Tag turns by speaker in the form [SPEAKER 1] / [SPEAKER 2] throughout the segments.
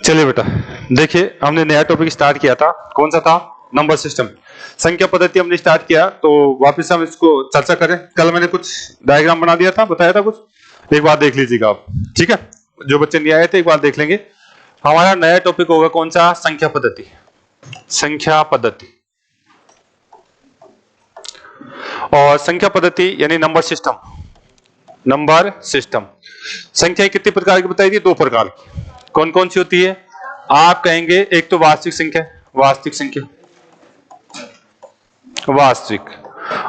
[SPEAKER 1] चलिए बेटा, देखिए हमने नया टॉपिक स्टार्ट किया था, कौन सा था? नंबर सिस्टम, संख्या पद्धति हमने स्टार्ट किया। तो वापस हम इसको चर्चा करें। कल मैंने कुछ डायग्राम बना दिया था, बताया था कुछ, एक बार देख लीजिएगा आप, ठीक है? जो बच्चे नहीं आए थे एक बार देख लेंगे। हमारा नया टॉपिक होगा कौन सा? संख्या पद्धति। संख्या पद्धति और संख्या पद्धति यानी नंबर सिस्टम। नंबर सिस्टम, संख्या कितनी प्रकार की बताई थी? 2 प्रकार की। कौन कौन सी होती है? आप कहेंगे एक तो वास्तविक संख्या, वास्तविक संख्या, वास्तविक,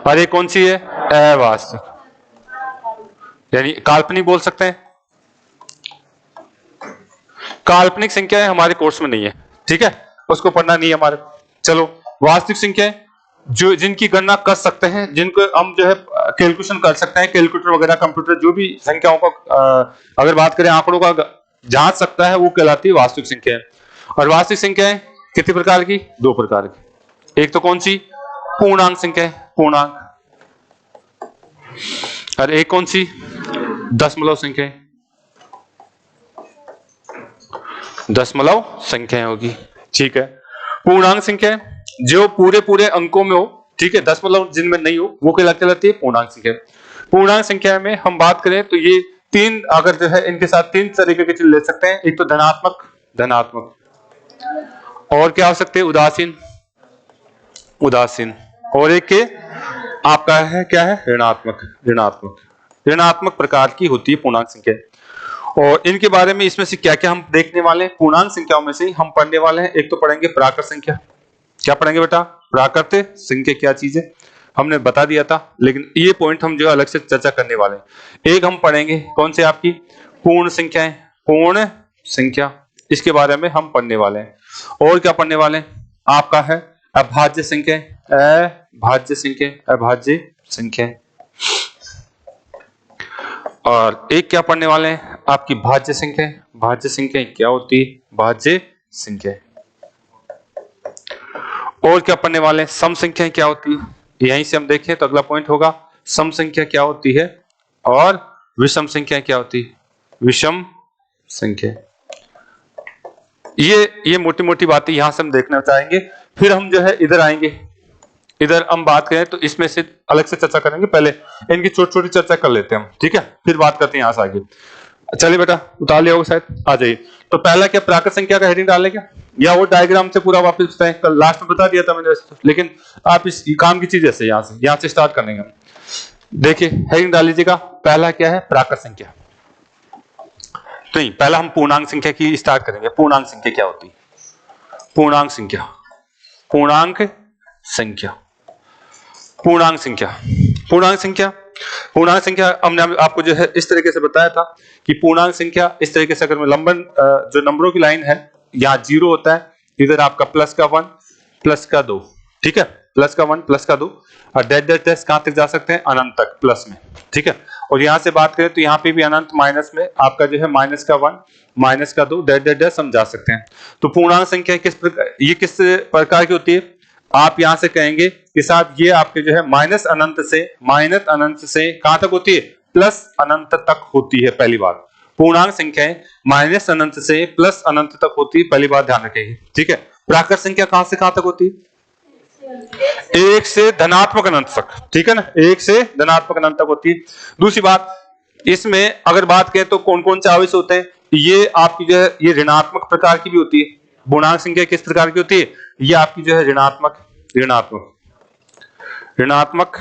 [SPEAKER 1] और एक कौन सी है? अवास्तविक, यानी काल्पनिक बोल सकते हैं। काल्पनिक संख्याएं हमारे कोर्स में नहीं है, ठीक है, उसको पढ़ना नहीं है हमारे। चलो, वास्तविक संख्याएं जो जिनकी गणना कर सकते हैं, जिनको हम जो है कैलकुलेशन कर सकते हैं, कैलकुलेटर वगैरह, कंप्यूटर, जो भी संख्याओं का अगर बात करें आंकड़ों का जांच सकता है, वो कहलाती है वास्तविक संख्याएं। और वास्तविक संख्याएं कितने प्रकार की? 2 प्रकार की। एक तो कौन सी? पूर्णांक संख्याएं, पूर्णांक, और एक कौन सी? दशमलव संख्याएं, दशमलव संख्याएं होगी, ठीक है। पूर्णांक संख्याएं जो पूरे पूरे अंकों में हो, ठीक है, दशमलव जिनमें नहीं हो, वो कहलाती है पूर्णांक संख्या। पूर्णांक संख्या में हम बात करें तो ये 3, अगर जो है इनके साथ 3 तरीके के चीज ले सकते हैं। एक तो धनात्मक, धनात्मक, और क्या हो सकते हैं? उदासीन, उदासीन, और एक के आपका है क्या है? ऋणात्मक, ऋणात्मक, ऋणात्मक प्रकार की होती है पूर्णांक संख्या। और इनके बारे में इसमें से क्या क्या हम देखने वाले हैं? पूर्णांक संख्याओं में से हम पढ़ने वाले हैं, एक तो पढ़ेंगे प्राकृत संख्या। क्या पढ़ेंगे बेटा? प्राकृत संख्या क्या चीज है हमने बता दिया था, लेकिन ये पॉइंट हम जो अलग से चर्चा करने वाले हैं। एक हम पढ़ेंगे कौन से? आपकी पूर्ण संख्याएं, पूर्ण संख्या, इसके बारे में हम पढ़ने वाले हैं। और क्या पढ़ने वाले हैं? आपका है अभाज्य संख्या, अभाज्य संख्या, अभाज्य संख्या, और एक क्या पढ़ने वाले हैं? आपकी भाज्य संख्या। भाज्य संख्या क्या होती है? भाज्य संख्या। और क्या पढ़ने वाले हैं? सम संख्या क्या होती है? यहीं से हम देखें तो अगला पॉइंट होगा सम संख्या क्या होती है, और विषम संख्या क्या होती है? विषम संख्या। ये मोटी मोटी बातें यहां से हम देखना चाहेंगे। फिर हम जो है इधर आएंगे, इधर हम बात करें तो इसमें से अलग से चर्चा करेंगे। पहले इनकी छोटी छोटी चर्चा कर लेते हैं हम, ठीक है, फिर बात करते हैं यहां से आगे। चलिए बेटा, उतार लिया होगा शायद, आ जाइए। तो पहला क्या? प्राकृत संख्या का हेडिंग डालें क्या, या वो डायग्राम से पूरा वापस बताएं? कल लास्ट में बता दिया था मैंने, लेकिन आप इस काम की चीज ऐसे यहां से स्टार्ट करेंगे। देखिए हेडिंग डाल लीजिएगा, पहला क्या है? प्राकृत संख्या। तो नहीं, पहला हम पूर्णांक संख्या की स्टार्ट करेंगे। पूर्णांक संख्या क्या होती है? पूर्णांक संख्या, पूर्णांक संख्या, पूर्णांक संख्या, पूर्णांक संख्या, पूर्णांक संख्या हमने आपको जो है इस तरीके से बताया था कि पूर्णांक संख्या इस तरीके से, अगर मैं लंबन जो नंबरों की लाइन है, यहाँ 0 होता है, इधर आपका प्लस का 1 प्लस का 2, ठीक है, प्लस का 1 प्लस का 2, और डेट डेट डेट कहां तक जा सकते हैं? अनंत तक, प्लस में, ठीक है। और यहां से बात करें तो यहाँ पे भी अनंत, माइनस में आपका जो है माइनस का 1 माइनस का 2, डेट डेट डेट हम जा सकते हैं। तो पूर्णांक संख्या किस प्रकार की होती है? आप यहां से कहेंगे कि साहब ये आपके जो है माइनस अनंत से कहां तक होती है? प्लस अनंत तक होती है। पहली बार पूर्णांक संख्याएं माइनस अनंत से प्लस अनंत तक होती है, पहली बात ध्यान रखेंगे, ठीक है। प्राकृत संख्या कहां से कहां तक होती है? 1 से धनात्मक अनंत तक, ठीक है ना, 1 से धनात्मक अनंत तक होती है। दूसरी बात, इसमें अगर बात करें तो कौन कौन से आवेश होते हैं? ये आपकी जो है ये ऋणात्मक प्रकार की भी होती है। पूर्णांक संख्या किस प्रकार की होती है? ये आपकी जो है ऋणात्मक, ऋणात्मक, ऋणात्मक,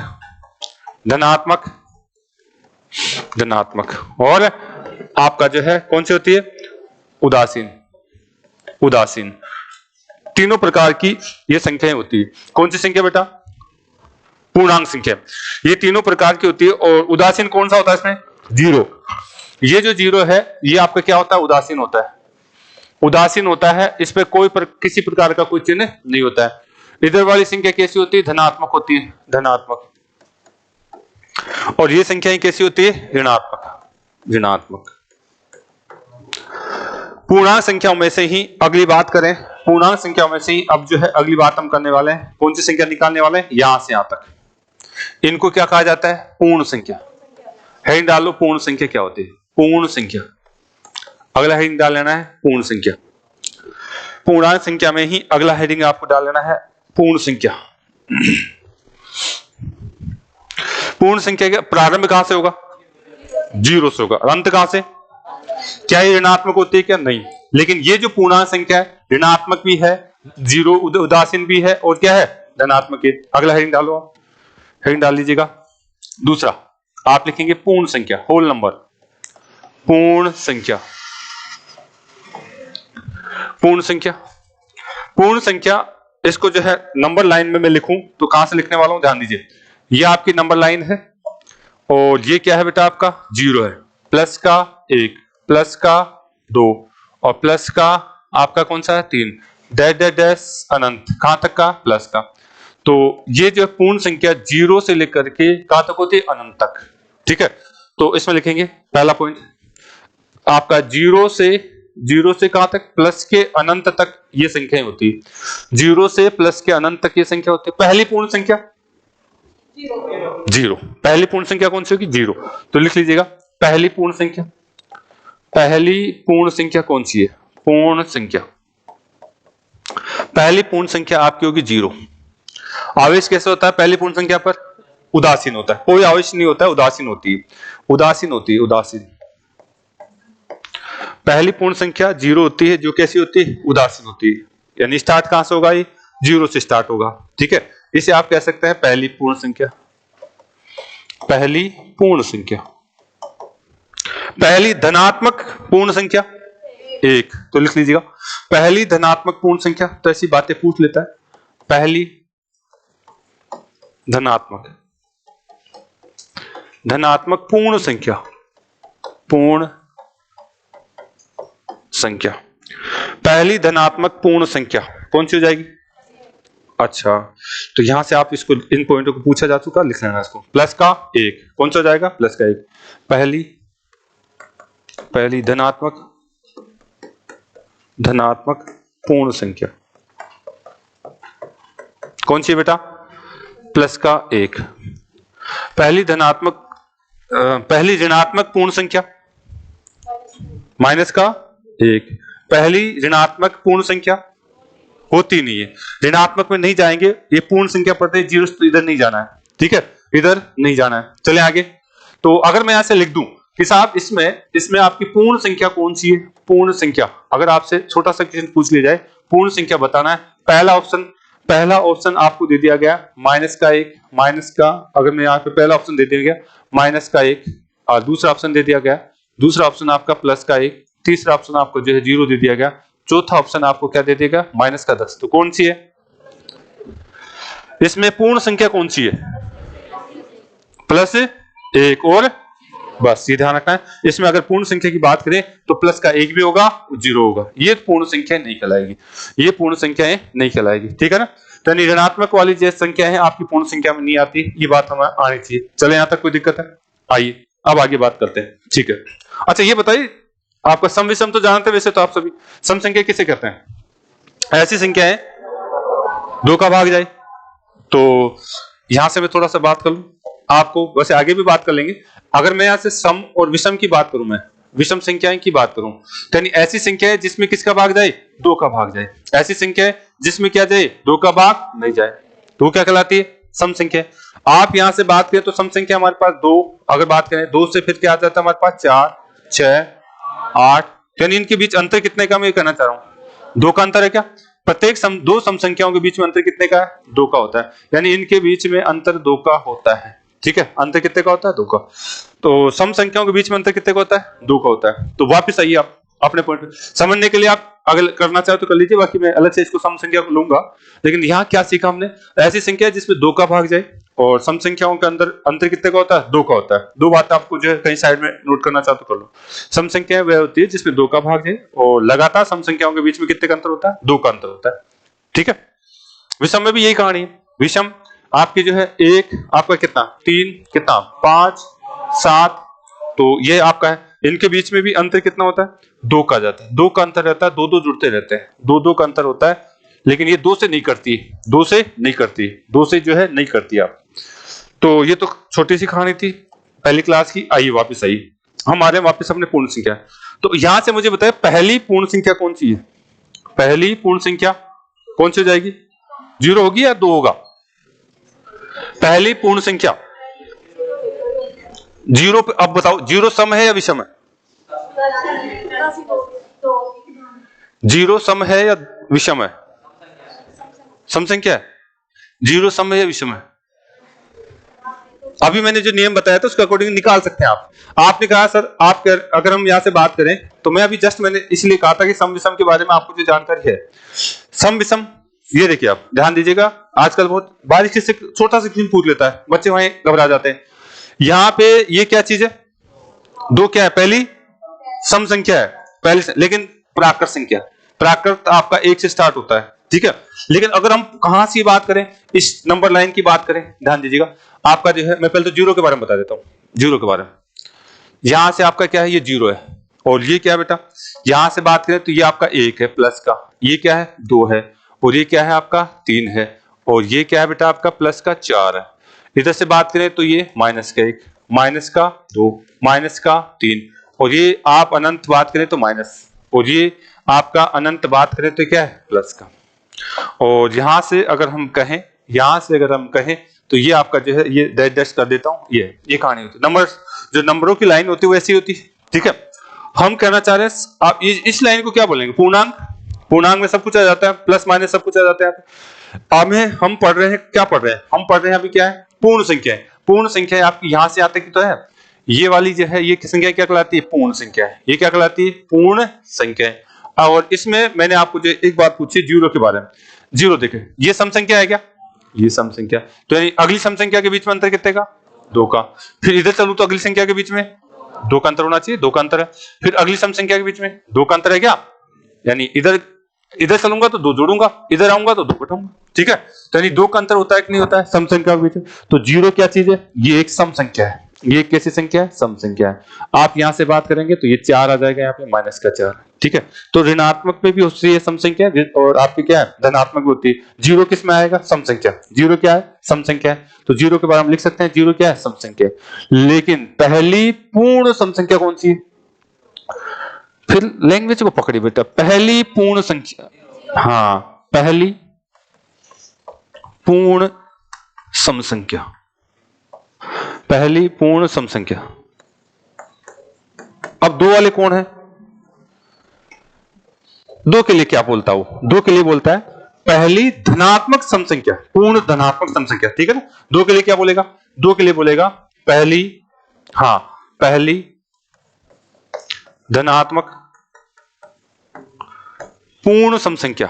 [SPEAKER 1] धनात्मक, धनात्मक, और आपका जो है कौन सी होती है? उदासीन, उदासीन। तीनों प्रकार की ये संख्याएं होती है। कौन सी संख्या बेटा? पूर्णांक संख्या। ये तीनों प्रकार की होती है। और उदासीन कौन सा होता है इसमें? 0। ये जो 0 है ये आपका क्या होता है? उदासीन होता है, उदासीन होता है। इस पे किसी प्रकार का कोई चिन्ह नहीं होता है। इधर वाली संख्या कैसी होती है? धनात्मक होती है, धनात्मक। और ये संख्याएं कैसी होती है? ऋणात्मक, ऋणात्मक। पूर्णांक संख्याओं में से ही अगली बात करें, पूर्णांक संख्याओं में से ही अब जो है अगली बात हम करने वाले हैं। कौन सी संख्या निकालने वाले हैं? यहां से यहां तक। इनको क्या कहा जाता है? पूर्ण संख्या। हेडिंग डाल लो, पूर्ण संख्या क्या होती है? पूर्ण संख्या। अगला हेडिंग डाल लेना है पूर्ण संख्या, पूर्णांक संख्या में ही अगला हेडिंग आपको डाल लेना है पूर्ण संख्या। पूर्ण संख्या का प्रारंभ कहां से होगा? 0 से होगा। अंत कहां से? क्या ये ऋणात्मक होती है क्या? नहीं। लेकिन ये जो पूर्णांक संख्या है ऋणात्मक भी है, 0 उदासीन भी है और क्या है? धनात्मक है। अगला हेडिंग डालो, हेडिंग डाल लीजिएगा। दूसरा आप लिखेंगे पूर्ण संख्या, होल नंबर। पूर्ण संख्या, पूर्ण संख्या, पूर्ण संख्या, इसको जो है नंबर लाइन में मैं लिखूं तो कहां से लिखने वाला हूं? ध्यान दीजिए, ये आपकी नंबर लाइन है और ये क्या है बेटा? आपका 0 है, प्लस का 1, प्लस का 2 और प्लस का आपका कौन सा है? 3, डैश डैश डैश अनंत, कहां तक का? प्लस का। तो ये जो पूर्ण संख्या 0 से लेकर के कहां तक होती है? अनंत तक। ठीक है, तो इसमें लिखेंगे पहला पॉइंट आपका 0 से कहां तक? प्लस के अनंत तक ये संख्याएं होती है। 0 से प्लस के अनंत तक ये संख्या होती है। पहली पूर्ण संख्या 0। पहली पूर्ण संख्या कौन सी होगी? 0। तो लिख लीजिएगा पहली पूर्ण संख्या। पहली पूर्ण संख्या कौन सी है? पूर्ण संख्या, पहली पूर्ण संख्या आपकी होगी 0। आवेश कैसे होता है पहली पूर्ण संख्या पर? उदासीन होता है, कोई आवेश नहीं होता है, उदासीन होती है, उदासीन होती है, उदासीन। पहली पूर्ण संख्या 0 होती है, जो कैसी होती है? उदासीन होती है। यानी स्टार्ट कहां से होगा? ये 0 से स्टार्ट होगा। ठीक है, इसे आप कह सकते हैं पहली पूर्ण संख्या। पहली पूर्ण संख्या। पहली धनात्मक पूर्ण संख्या 1, तो लिख लीजिएगा पहली धनात्मक पूर्ण संख्या। तो ऐसी बातें पूछ लेता है, पहली धनात्मक पूर्ण संख्या, पूर्ण संख्या, पहली धनात्मक पूर्ण संख्या कौन सी हो जाएगी? अच्छा, तो यहां से आप इसको, इन पॉइंटों को पूछा जा चुका, लिख लेना इसको। प्लस का 1 कौन सा हो जाएगा? प्लस का 1। पहली धनात्मक पूर्ण संख्या कौन सी है बेटा? प्लस का 1। पहली ऋणात्मक पूर्ण संख्या माइनस का 1। पहली ऋणात्मक पूर्ण संख्या होती नहीं है, ऋणात्मक में नहीं जाएंगे, ये पूर्ण संख्या पढ़ते हैं 0 तो इधर नहीं जाना है। ठीक है, इधर नहीं जाना है। चले आगे। तो अगर मैं यहां से लिख दूं कि साहब इसमें आपकी पूर्ण संख्या कौन सी है? पूर्ण संख्या, अगर आपसे छोटा सा क्वेश्चन पूछ लिया जाए, पूर्ण संख्या बताना है, पहला ऑप्शन आपको दे दिया गया माइनस का 1, माइनस का, अगर मैं यहाँ पे पहला ऑप्शन दे दिया गया माइनस का 1 और दूसरा ऑप्शन दे दिया गया, दूसरा ऑप्शन आपका प्लस का 1, तीसरा ऑप्शन आपको जो है 0 दे दिया गया, चौथा ऑप्शन आपको क्या दे देगा? माइनस का 10। तो कौन सी है इसमें पूर्ण संख्या? कौन सी है? प्लस 1 और बस, ये ध्यान रखना है। इसमें अगर पूर्ण संख्या की बात करें तो प्लस का 1 भी होगा, 0 होगा। ये पूर्ण संख्या नहीं कहलाएगी, ये पूर्ण संख्याएं नहीं कहलाएगी। ठीक है ना? तो ऋणात्मक वाली जो संख्या है आपकी पूर्ण संख्या में नहीं आती, ये बात हमें आनी चाहिए। चले यहां तक कोई दिक्कत है? आइए अब आगे बात करते हैं। ठीक है, अच्छा ये बताइए, आपका सम विषम तो जानते हैं वैसे तो आप सभी। सम संख्या किसे कहते हैं? ऐसी संख्या है 2 का भाग जाए। तो यहां से मैं थोड़ा सा बात कर लूं आपको, वैसे आगे भी बात कर लेंगे। अगर मैं यहां से सम और विषम की बात करूं, मैं विषम संख्याएं की बात करूं, तो यानी ऐसी संख्या है जिसमें किसका भाग जाए? 2 का भाग जाए। ऐसी संख्या है जिसमें क्या जाए? 2 का भाग नहीं जाए, तो क्या कहलाती है? सम संख्या। आप यहां से बात करें तो सम संख्या हमारे पास 2, अगर बात करें 2 से फिर क्या आ जाता है हमारे पास? 4, 6, 8, यानी इनके बीच अंतर कितने का मैं कहना चाह रहा हूं? 2 का अंतर है क्या? प्रत्येक दो सम संख्याओं के बीच में अंतर कितने का है? 2 का होता है, यानी इनके बीच में अंतर 2 का होता है। ठीक है, अंतर कितने का होता है? 2 का। तो सम संख्याओं के बीच में अंतर कितने का होता है? 2 का होता है। तो वापस आइए आप अपने पॉइंट समझने के लिए, आप अगर करना चाहे तो कर लीजिए, बाकी मैं अलग से इसको सम संख्या को लूंगा। लेकिन यहाँ क्या सीखा हमने? ऐसी संख्या है जिसमें 2 का भाग जाए, और सम संख्याओं के अंदर अंतर कितने का होता है? 2 का होता है। 2 बात आपको जो है कहीं साइड में नोट करना चाहो तो कर लो। सम संख्या वह होती है जिसमें 2 का भाग जाए, और लगातार सम संख्याओं के बीच में कितने का अंतर होता है? 2 का अंतर होता है। ठीक है, विषम में भी यही कहानी है। विषम आपकी जो है 1 आपका कितना? 3 कितना? 5, 7, तो ये आपका है। इनके बीच में भी अंतर कितना होता है? 2 का जाता है। 2 का अंतर रहता है, 2 जुड़ते रहते हैं, 2 का अंतर होता है। लेकिन ये 2 से नहीं करती, 2 से नहीं करती, 2 से जो है नहीं करती आप। तो ये तो छोटी सी कहानी थी पहली क्लास की। आइए वापस आइए, हम आ रहे हैं वापस अपने पूर्ण संख्या। तो यहां से मुझे बताए पहली पूर्ण संख्या कौन सी है? पहली पूर्ण संख्या कौन सी हो जाएगी? 0 होगी या 2 होगा? पहली पूर्ण संख्या 0 पे, अब बताओ 0 सम है या विषम है? 0 सम है या विषम है? सम संख्या है। 0 सम है या विषम है? अभी मैंने जो नियम बताया था उसके अकॉर्डिंग निकाल सकते हैं आप। आपने कहा सर आप अगर हम यहां से बात करें तो मैं अभी जस्ट मैंने इसलिए कहा था कि सम विषम के बारे में आपको जो जानकारी है। सम विषम, ये देखिए आप ध्यान दीजिएगा, आजकल बहुत बारीकी से छोटा सा क्वेश्चन पूछ लेता है, बच्चे वहीं घबरा जाते हैं। यहाँ पे ये क्या चीज है? 2 क्या है? पहली सम संख्या है, पहली लेकिन प्राकृत संख्या, प्राकृत आपका 1 से स्टार्ट होता है, ठीक है। लेकिन अगर हम कहां से बात करें, इस नंबर लाइन की बात करें, ध्यान दीजिएगा आपका जो है, मैं पहले तो 0 के बारे में बता देता हूं। 0 के बारे में, यहां से आपका क्या है? ये 0 है। और ये क्या है बेटा? यहां से बात करें तो ये आपका 1 है प्लस का, ये क्या है? 2 है, और ये क्या है आपका? 3 है, और ये क्या है बेटा आपका? प्लस का 4 है। इधर से बात करें तो ये माइनस का 1, माइनस का 2, माइनस का 3, और ये आप अनंत बात करें तो माइनस, और ये आपका अनंत बात करें तो क्या है? प्लस का। और यहां से अगर हम कहें, यहां से अगर हम कहें तो ये आपका जो है, ये डैश डैश कर देता हूं, ये कहानी होती है। नंबर, जो नंबरों की लाइन होती है वैसी होती है, ठीक है। हम कहना चाह रहे हैं, आप इस लाइन को क्या बोलेंगे? पूर्णांक। पूर्णांक में सब कुछ आ जाता है, प्लस माइनस सब कुछ आ जाता है। अब हम पढ़ रहे हैं, क्या पढ़ रहे हैं? हम पढ़ रहे हैं अभी क्या है? पूर्ण संख्या। पूर्ण संख्या आपकी यहां से आते की तो है, ये वाली जो है ये संख्या क्या कहलाती है? पूर्ण संख्या है। ये क्या कहलाती है? पूर्ण संख्या है। और इसमें मैंने आपको जो एक बात पूछी 0 के बारे में, 0 देखे, ये सम संख्या है क्या? ये सम संख्या, तो यानी अगली सम संख्या के बीच में अंतर कितने का? 2 का। फिर इधर चलूं तो अगली संख्या के बीच में 2 का अंतर होना चाहिए, 2 का अंतर है। फिर अगली सम संख्या के बीच में 2 का अंतर है क्या? यानी इधर चलूंगा तो 2 जोड़ूंगा, इधर आऊंगा तो 2 घटाऊंगा, ठीक है। तो यानी 2 का अंतर होता है कि नहीं होता है सम संख्या के बीच में? तो 0 क्या चीज है? ये एक सम संख्या है। ये कैसी संख्या है? सम संख्या है। आप यहां से बात करेंगे तो ये 4 आ जाएगा, यहाँ पे माइनस का 4, ठीक है। तो ऋणात्मक में भी होती है सम संख्या, और आपकी क्या है? धनात्मक भी होती है। 0 किस में आएगा? सम संख्या। 0 क्या है? सम संख्या है। तो 0 के बारे में लिख सकते हैं 0 क्या है? सम संख्या। लेकिन पहली पूर्ण सम संख्या कौन सी है? फिर लैंग्वेज को पकड़ी बेटा, पहली पूर्ण संख्या, हाँ, पहली पूर्ण सम संख्या, पहली पूर्ण सम संख्या। अब 2 वाले कौन है? 2 के लिए क्या बोलता है वो? 2 के लिए बोलता है पहली धनात्मक सम संख्या, पूर्ण धनात्मक सम संख्या, ठीक है ना। 2 के लिए क्या बोलेगा? 2 के लिए बोलेगा पहली, हाँ, पहली धनात्मक पूर्ण सम संख्या,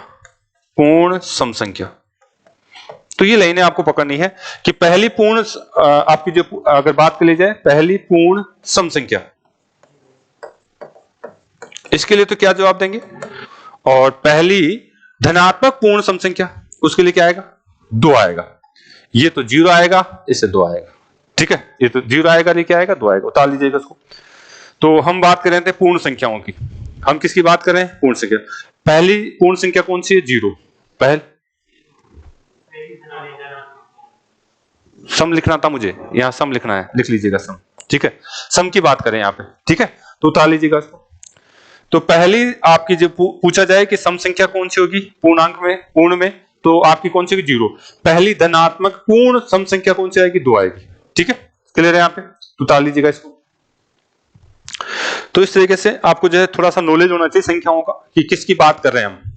[SPEAKER 1] पूर्ण सम संख्या। तो ये लाइनें आपको पकड़नी है कि पहली पूर्ण, आपकी जो अगर बात कर ली जाए पहली पूर्ण सम संख्या, इसके लिए तो क्या जवाब देंगे? और पहली धनात्मक पूर्ण सम संख्या, उसके लिए क्या आएगा? 2 आएगा। ये तो 0 आएगा, इससे 2 आएगा, ठीक है। ये तो 0 आएगा, ये क्या आएगा? 2 आएगा, उतार लीजिएगा उसको। तो हम बात कर रहे थे पूर्ण संख्याओं की, हम किसकी बात कर रहे हैं? पूर्ण संख्या। पहली पूर्ण संख्या कौन सी है? 0। पहले सम लिखना था मुझे, यहां सम लिखना है, लिख लीजिएगा सम, ठीक है। सम की बात करें यहां पे, ठीक है, तो उतार लीजिएगा उसको। तो पहली आपकी जो पूछा जाए कि सम संख्या कौन सी होगी पूर्णांक में, पूर्ण में, तो आपकी कौन सी होगी? 0। पहली धनात्मक पूर्ण सम संख्या कौन सी आएगी? 2 आएगी, ठीक है। क्लियर है यहाँ पे? तो उतार लीजिएगा इसको। तो इस तरीके से आपको जो है थोड़ा सा नॉलेज होना चाहिए संख्याओं का, कि किसकी बात कर रहे हैं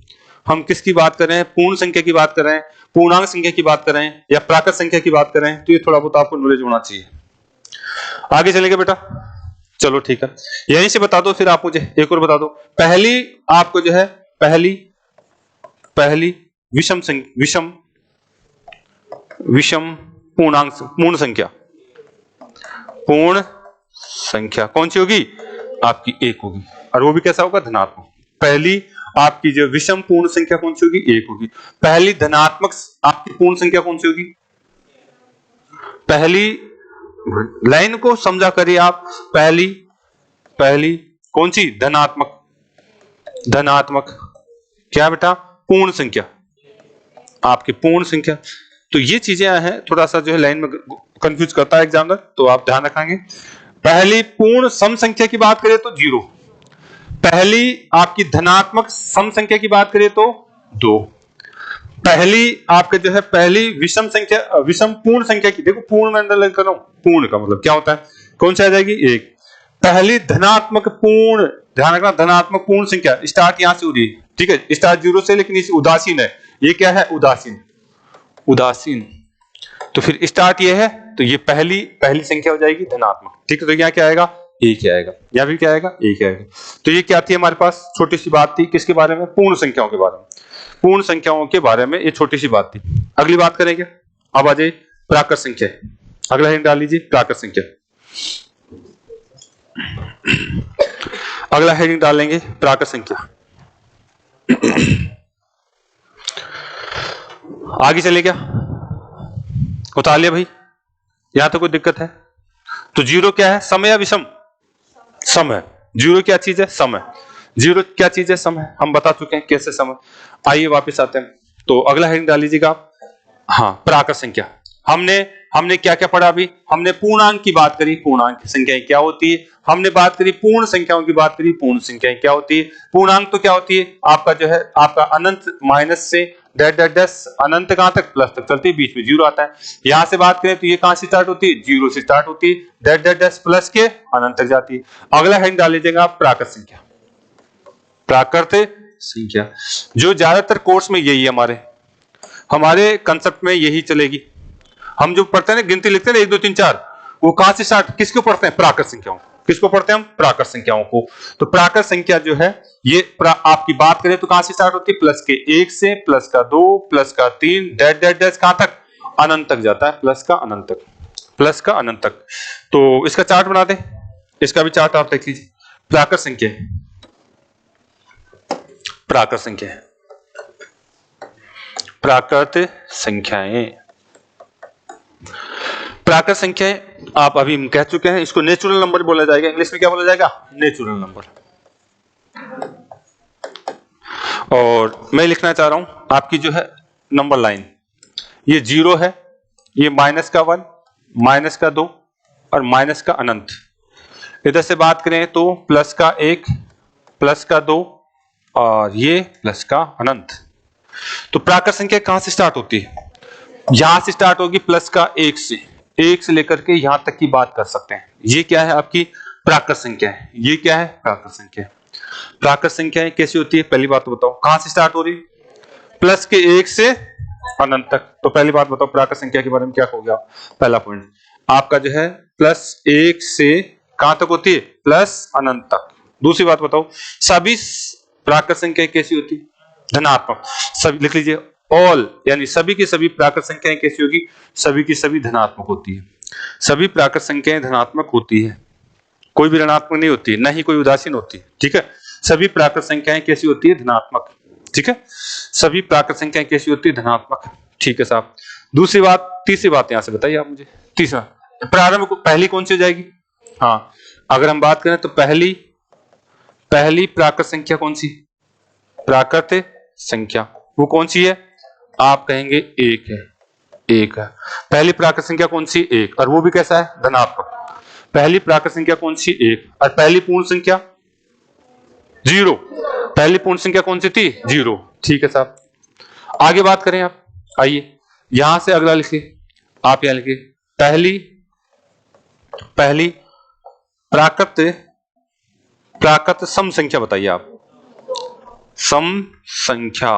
[SPEAKER 1] हम किसकी बात कर रहे हैं? पूर्ण संख्या की बात कर रहे हैं, पूर्णांक संख्या की बात कर रहे हैं, या प्राकृत संख्या की बात कर रहे हैं? तो ये थोड़ा बहुत आपको नॉलेज होना चाहिए। आगे चलेंगे बेटा, चलो ठीक है, यहीं से बता दो, फिर आप मुझे एक और बता दो। पहली आपको जो है पहली विषम पूर्णांक पूर्ण संख्या कौन सी होगी? आपकी 1 होगी, और वो भी कैसा होगा? धनात्मक। पहली आपकी जो विषम पूर्ण संख्या कौन सी होगी? 1 होगी। पहली धनात्मक आपकी पूर्ण संख्या कौन सी होगी? पहली लाइन को समझा करिए आप, पहली कौन सी? धनात्मक क्या बेटा? पूर्ण संख्या, आपकी पूर्ण संख्या। तो ये चीजें हैं, थोड़ा सा जो है लाइन में कंफ्यूज करता है एग्जामिनर, तो आप ध्यान रखेंगे। पहली पूर्ण सम संख्या की बात करें तो 0, पहली आपकी धनात्मक सम संख्या की बात करें तो 2। पहली आपके जो है पहली विषम संख्या, विषम पूर्ण संख्या की, देखो पूर्ण में अंदर लग कर रहा हूं, पूर्ण का मतलब क्या होता है, कौन सी आ जाएगी 1। पहली धनात्मक पूर्ण, ध्यान रखना धनात्मक पूर्ण संख्या, स्टार्ट यहां से हो रही है, ठीक है, स्टार्ट 0 से, लेकिन इस उदासीन है, ये क्या है उदासीन, उदासीन, तो फिर स्टार्ट ये है, तो ये पहली संख्या हो जाएगी धनात्मक, ठीक है, तो यहाँ क्या आएगा 1 आएगा, यहाँ भी क्या आएगा 1 आएगा। तो ये क्या थी हमारे पास, छोटी सी बात थी, किसके बारे में, पूर्ण संख्याओं के बारे में, पूर्ण संख्याओं के बारे में ये छोटी सी बात थी। अगली बात करेंगे, अब आ जाइए प्राकृत संख्या, अगला हेडिंग डाल लीजिए प्राकृत संख्या, अगला हेडिंग डाल लेंगे प्राकृत संख्या। आगे चले क्या, उतार लिया भाई, यहां तो कोई दिक्कत है, तो 0 क्या है, समय या विषम, समय, 0 क्या चीज है, समय, 0 क्या चीज है, समय, हम बता चुके हैं कैसे समय। आइए वापस आते हैं, तो अगला हेडिंग डाल लीजिएगा आप, हाँ प्राकृत संख्या। हमने क्या क्या पढ़ा अभी, हमने पूर्णांक की बात करी, पूर्णांक संख्याएं क्या होती है, हमने बात करी पूर्ण संख्याओं की बात करी, पूर्ण संख्याएं क्या होती है, पूर्णांक तो क्या होती है आपका जो है आपका अनंत माइनस से डैश अनंत कहां तक, प्लस तक चलती है, बीच में 0 आता है। यहां से बात करें तो ये कहां से स्टार्ट होती है, 0 से स्टार्ट होती है, डैश प्लस के अनंत तक जाती है। अगला हेडिंग डाल लीजिएगा आप प्राकृत संख्या, प्राकृत संख्या, जो ज्यादातर कोर्स में यही है, हमारे कंसेप्ट में यही चलेगी। हम जो पढ़ते हैं ना, गिनती लिखते हैं ना 1 2 3 4, वो कहां से स्टार्ट, किसको पढ़ते हैं, प्राकृत संख्याओं, किसको पढ़ते हैं हम, प्राकृत संख्याओं को। तो प्राकृत संख्या जो है ये आपकी बात करें तो कहां से स्टार्ट होती है, प्लस के 1 से, प्लस का 2, प्लस का 3, डैश कहां तक, अनंत तक जाता है, प्लस का अनंत तक, प्लस का अनंत तक। तो इसका चार्ट बना दें, इसका भी चार्ट आप देख लीजिए, प्राकृत संख्या, प्राकृत संख्या, प्राकृत संख्याएं, प्राकृत संख्याएं आप अभी कह चुके हैं, इसको नेचुरल नंबर बोला जाएगा, इंग्लिश में क्या बोला जाएगा, नेचुरल नंबर। और मैं लिखना चाह रहा हूं आपकी जो है नंबर लाइन, ये 0 है, ये माइनस का 1, माइनस का 2 और माइनस का अनंत। इधर से बात करें तो प्लस का 1, प्लस का 2 और ये प्लस का अनंत। तो प्राकृत संख्या कहां से स्टार्ट होती है, यहां से स्टार्ट होगी प्लस का 1 से लेकर के यहां तक की बात कर सकते हैं। ये क्या है आपकी प्राकृत संख्या है, ये क्या है प्राकृत संख्या। प्राकृत संख्याएं कैसी होती है, पहली बात तो बताओ कहां से स्टार्ट हो रही, प्लस के 1 से अनंत तक। तो पहली बात बताओ प्राकृत संख्या के बारे में क्या हो गया, पहला पॉइंट आपका जो है प्लस 1 से कहां तक होती है, प्लस अनंत तक। दूसरी बात बताओ सभी प्राकृत संख्याएं कैसी होती है, धनात्मक। सभी लिख लीजिए, ऑल यानी सभी की सभी प्राकृत संख्याएं कैसी होगी, सभी की सभी धनात्मक होती है। सभी प्राकृत संख्याएं धनात्मक होती है, कोई भी ऋणात्मक नहीं होती है, ना ही कोई उदासीन होती है, ठीक है। सभी प्राकृत संख्याएं कैसी होती है, धनात्मक, ठीक है। सभी प्राकृत संख्याएं कैसी होती है, धनात्मक, ठीक है साहब। दूसरी बात, तीसरी बात यहां से बताइए आप मुझे, तीसरा प्रारंभ पहली कौन सी हो जाएगी, हाँ अगर हम बात करें तो पहली प्राकृत संख्या कौन सी, प्राकृत संख्या वो कौन सी है, आप कहेंगे 1 है, 1 है। पहली प्राकृत संख्या कौन सी, 1, और वो भी कैसा है, धनात्मक। पहली प्राकृत संख्या कौन सी, 1, और पहली पूर्ण संख्या 0। पहली पूर्ण संख्या कौन सी थी, 0, ठीक है साहब। आगे बात करें आप, आइए यहां से अगला लिखिए, आप यहां लिखिए पहली प्राकृत सम संख्या बताइए आप, सम संख्या।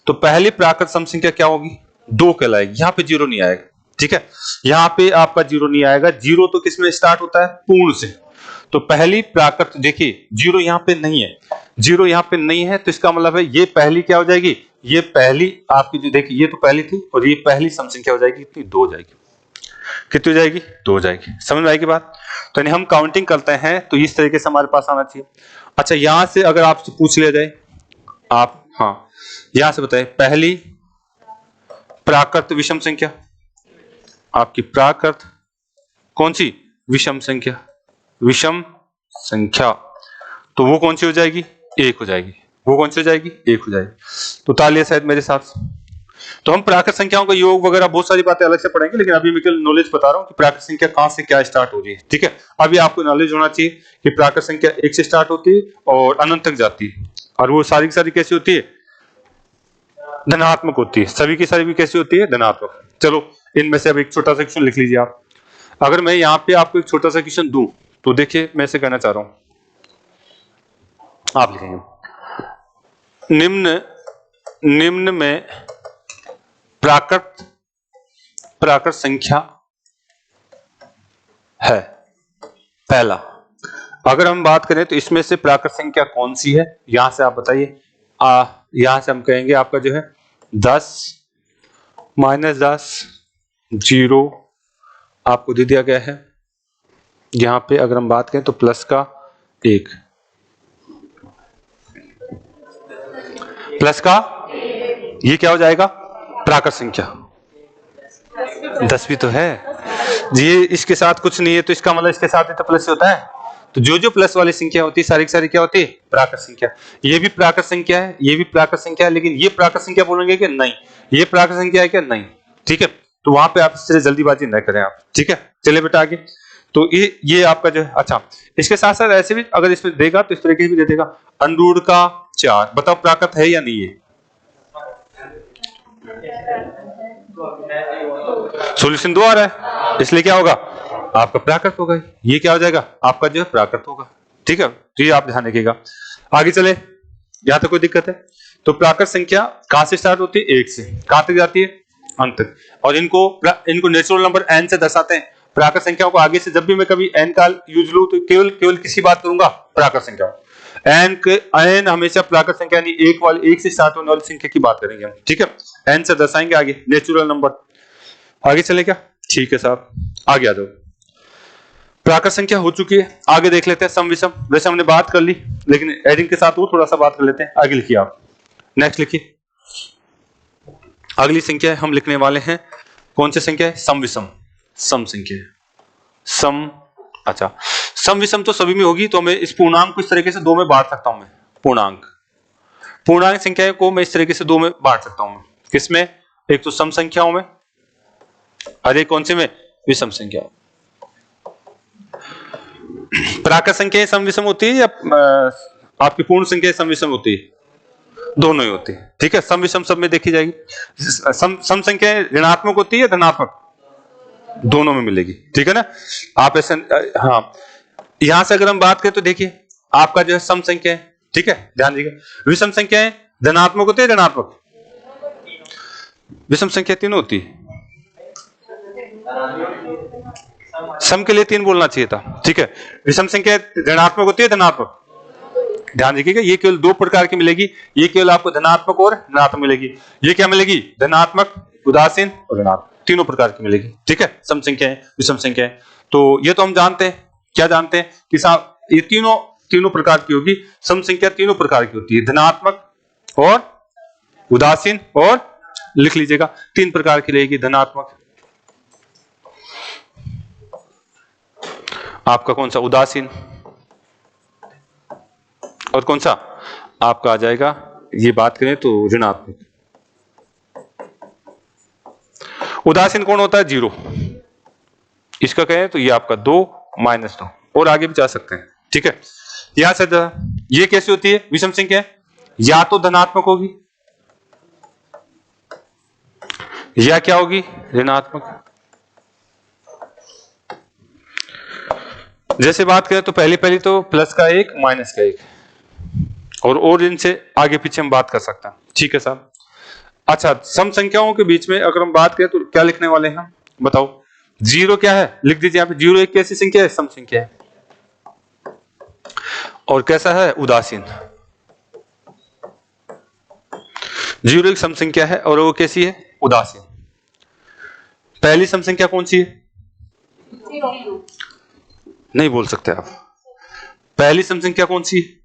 [SPEAKER 1] तो पहली प्राकृत सम संख्या क्या होगी, 2 कहलाएगी, यहां पे 0 नहीं आएगा, ठीक है। यहां पे आपका 0 नहीं आएगा, 0 तो किसमें स्टार्ट होता है, पूर्ण से। तो पहली प्राकृत, देखिए 0 यहां पे नहीं है, 0 यहां पे नहीं है, तो इसका मतलब है ये पहली क्या हो जाएगी, ये पहली आपकी जो देखिए ये तो पहली थी और ये पहली सम संख्या हो जाएगी, कितनी, 2 हो जाएगी, कितनी हो जाएगी, 2 हो जाएगी। समझ में आएगी बात। तो यानी हम काउंटिंग करते हैं तो इस तरीके से हमारे पास आना चाहिए। अच्छा यहां से अगर आपसे पूछ लिया जाए, आप हाँ यहां से बताइए पहली प्राकृत विषम संख्या, आपकी प्राकृत कौन सी, विषम संख्या, विषम संख्या, तो वो कौन सी हो जाएगी, 1 हो जाएगी, वो कौन सी हो जाएगी, 1 हो जाएगी। तो तालिए शायद मेरे साथ, तो हम प्राकृत संख्याओं का योग वगैरह बहुत सारी बातें अलग से पढ़ेंगे, लेकिन अभी मैं केवल नॉलेज बता रहा हूँ कि प्राकृत संख्या कहाँ से क्या स्टार्ट हो रही है। ठीक है, अभी आपको नॉलेज होना चाहिए कि प्राकृत संख्या 1 से स्टार्ट होती है और अनंत तक जाती है, और वो सारी की सारी कैसी होती है, धनात्मक होती है। सभी की सभी कैसी होती है, धनात्मक। चलो इनमें से अब एक छोटा सा क्वेश्चन लिख लीजिए आप। अगर मैं यहाँ पे आपको एक छोटा सा क्वेश्चन दूं तो देखिए मैं इसे कहना चाह रहा हूं, आप लिखेंगे निम्न में प्राकृत संख्या है। पहला, अगर हम बात करें तो इसमें से प्राकृत संख्या कौन सी है, यहां से आप बताइए। यहां से हम कहेंगे आपका जो है 10 -10 0 आपको दे दिया गया है। यहां पे अगर हम बात करें तो प्लस का 1, प्लस का ये क्या हो जाएगा, प्राकृत संख्या 10 भी तो है जी, इसके साथ कुछ नहीं है तो इसका मतलब इसके साथ ही तो प्लस होता है। तो जो जो प्लस वाली संख्या होती है सारी की सारी क्या होती है, प्राकृत संख्या। ये भी प्राकृत संख्या है, ये भी प्राकृत संख्या है, लेकिन ये प्राकृत संख्या बोलेंगे कि नहीं, ये प्राकृत संख्या है क्या, नहीं। ठीक है, तो वहां पे आप इससे जल्दीबाजी न करें आप। ठीक है, चलिए बेटा आगे। तो ये आपका जो है, अच्छा इसके साथ साथ ऐसे भी अगर इसमें देगा तो इस तरीके से भी दे देगा, √ का 4। बताओ प्राकृत है या नहीं है, सॉल्यूशन 2 आ रहा है, इसलिए क्या होगा आपका प्राकृत होगा। ये क्या हो जाएगा आपका जो है प्राकृत होगा। ठीक है, तो ये आप ध्यान रखिएगा। आगे चले, यहां तक कोई दिक्कत है? तो प्राकृत संख्या कहां से स्टार्ट होती है, 1 से कहां तक जाती है, अंत तक। और इनको नेचुरल नंबर n से दर्शाते हैं। प्राकृत संख्याओं को आगे से जब भी मैं कभी n का यूज लूं तो केवल किसी बात करूंगा, प्राकृत संख्याओं। n हमेशा प्राकृत संख्या यानी 1 से स्टार्ट होने वाली संख्या की बात करेंगे हम। ठीक है, n से दर्शाएंगे आगे नेचुरल नंबर। आगे चले क्या, ठीक है साहब, आगे आ जाओ। प्राकृत संख्या हो चुकी है, आगे देख लेते हैं सम विषम। वैसे हमने बात कर ली, लेकिन एडिंग के साथ वो थोड़ा सा बात कर लेते हैं। आगे लिखिए आप, नेक्स्ट लिखिए। अगली संख्या हम लिखने वाले हैं, कौन सी संख्या है, सम विषम। सम संख्या है, सम। अच्छा, सम विषम तो सभी में होगी, तो मैं इस पूर्णांक को इस तरीके से 2 में बांट सकता हूं। मैं पूर्णांक संख्या को मैं इस तरीके से 2 में बांट सकता हूं। किसमें, एक तो सम संख्याओं में, अरे कौन से में, विषम संख्या। प्राकृत संख्या सम विषम होती है या आपकी पूर्ण संख्या सम विषम होती है, दोनों ही होती है। ठीक है, सम विषम सब में देखी जाएगी। सम संख्या ऋणात्मक होती है या धनात्मक, दोनों में मिलेगी। ठीक है ना, आप ऐसे, हाँ यहां से अगर हम बात करें तो देखिए आपका जो है सम संख्या है। ठीक है, ध्यान दीजिएगा। विषम संख्या है धनात्मक होती है, ऋणात्मक, विषम संख्या 3 होती है। सम के लिए 3 बोलना चाहिए था। ठीक है, विषम संख्या ऋणात्मक होती है, धनात्मक, ध्यान रखिएगा। ये केवल 2 प्रकार की मिलेगी, ये केवल आपको धनात्मक और ऋणात्मक मिलेगी। ये क्या मिलेगी, धनात्मक, उदासीन और ऋणात्मक, तीनों प्रकार की मिलेगी। ठीक है, सम संख्या है, विषम संख्या है। तो ये तो हम जानते हैं, क्या जानते हैं कि साहब ये तीनों प्रकार की होगी। सम संख्या तीनों प्रकार की होती है, धनात्मक और उदासीन और लिख लीजिएगा 3 प्रकार की रहेगी। धनात्मक आपका कौन सा, उदासीन, और कौन सा आपका आ जाएगा, ये बात करें तो ऋणात्मक। उदासीन कौन होता है, 0। इसका कहें तो ये आपका 2 -2, और आगे भी जा सकते हैं। ठीक है, यहां से ये कैसी होती है, विषम संख्या, या तो धनात्मक होगी या क्या होगी, ऋणात्मक। जैसे बात करें तो पहली तो प्लस का 1 माइनस का 1, और इनसे आगे पीछे हम बात कर सकते हैं। ठीक है साहब। अच्छा, सम संख्याओं के बीच में अगर हम बात करें तो क्या लिखने वाले हैं, बताओ। 0 क्या है, लिख दीजिए यहाँ पे। 0 एक कैसी संख्या है, सम संख्या है, और कैसा है, उदासीन। 0 एक सम संख्या है और वो कैसी है, उदासीन। पहली सम संख्या कौन सी है, नहीं बोल सकते आप। पहली सम संख्या कौन सी है,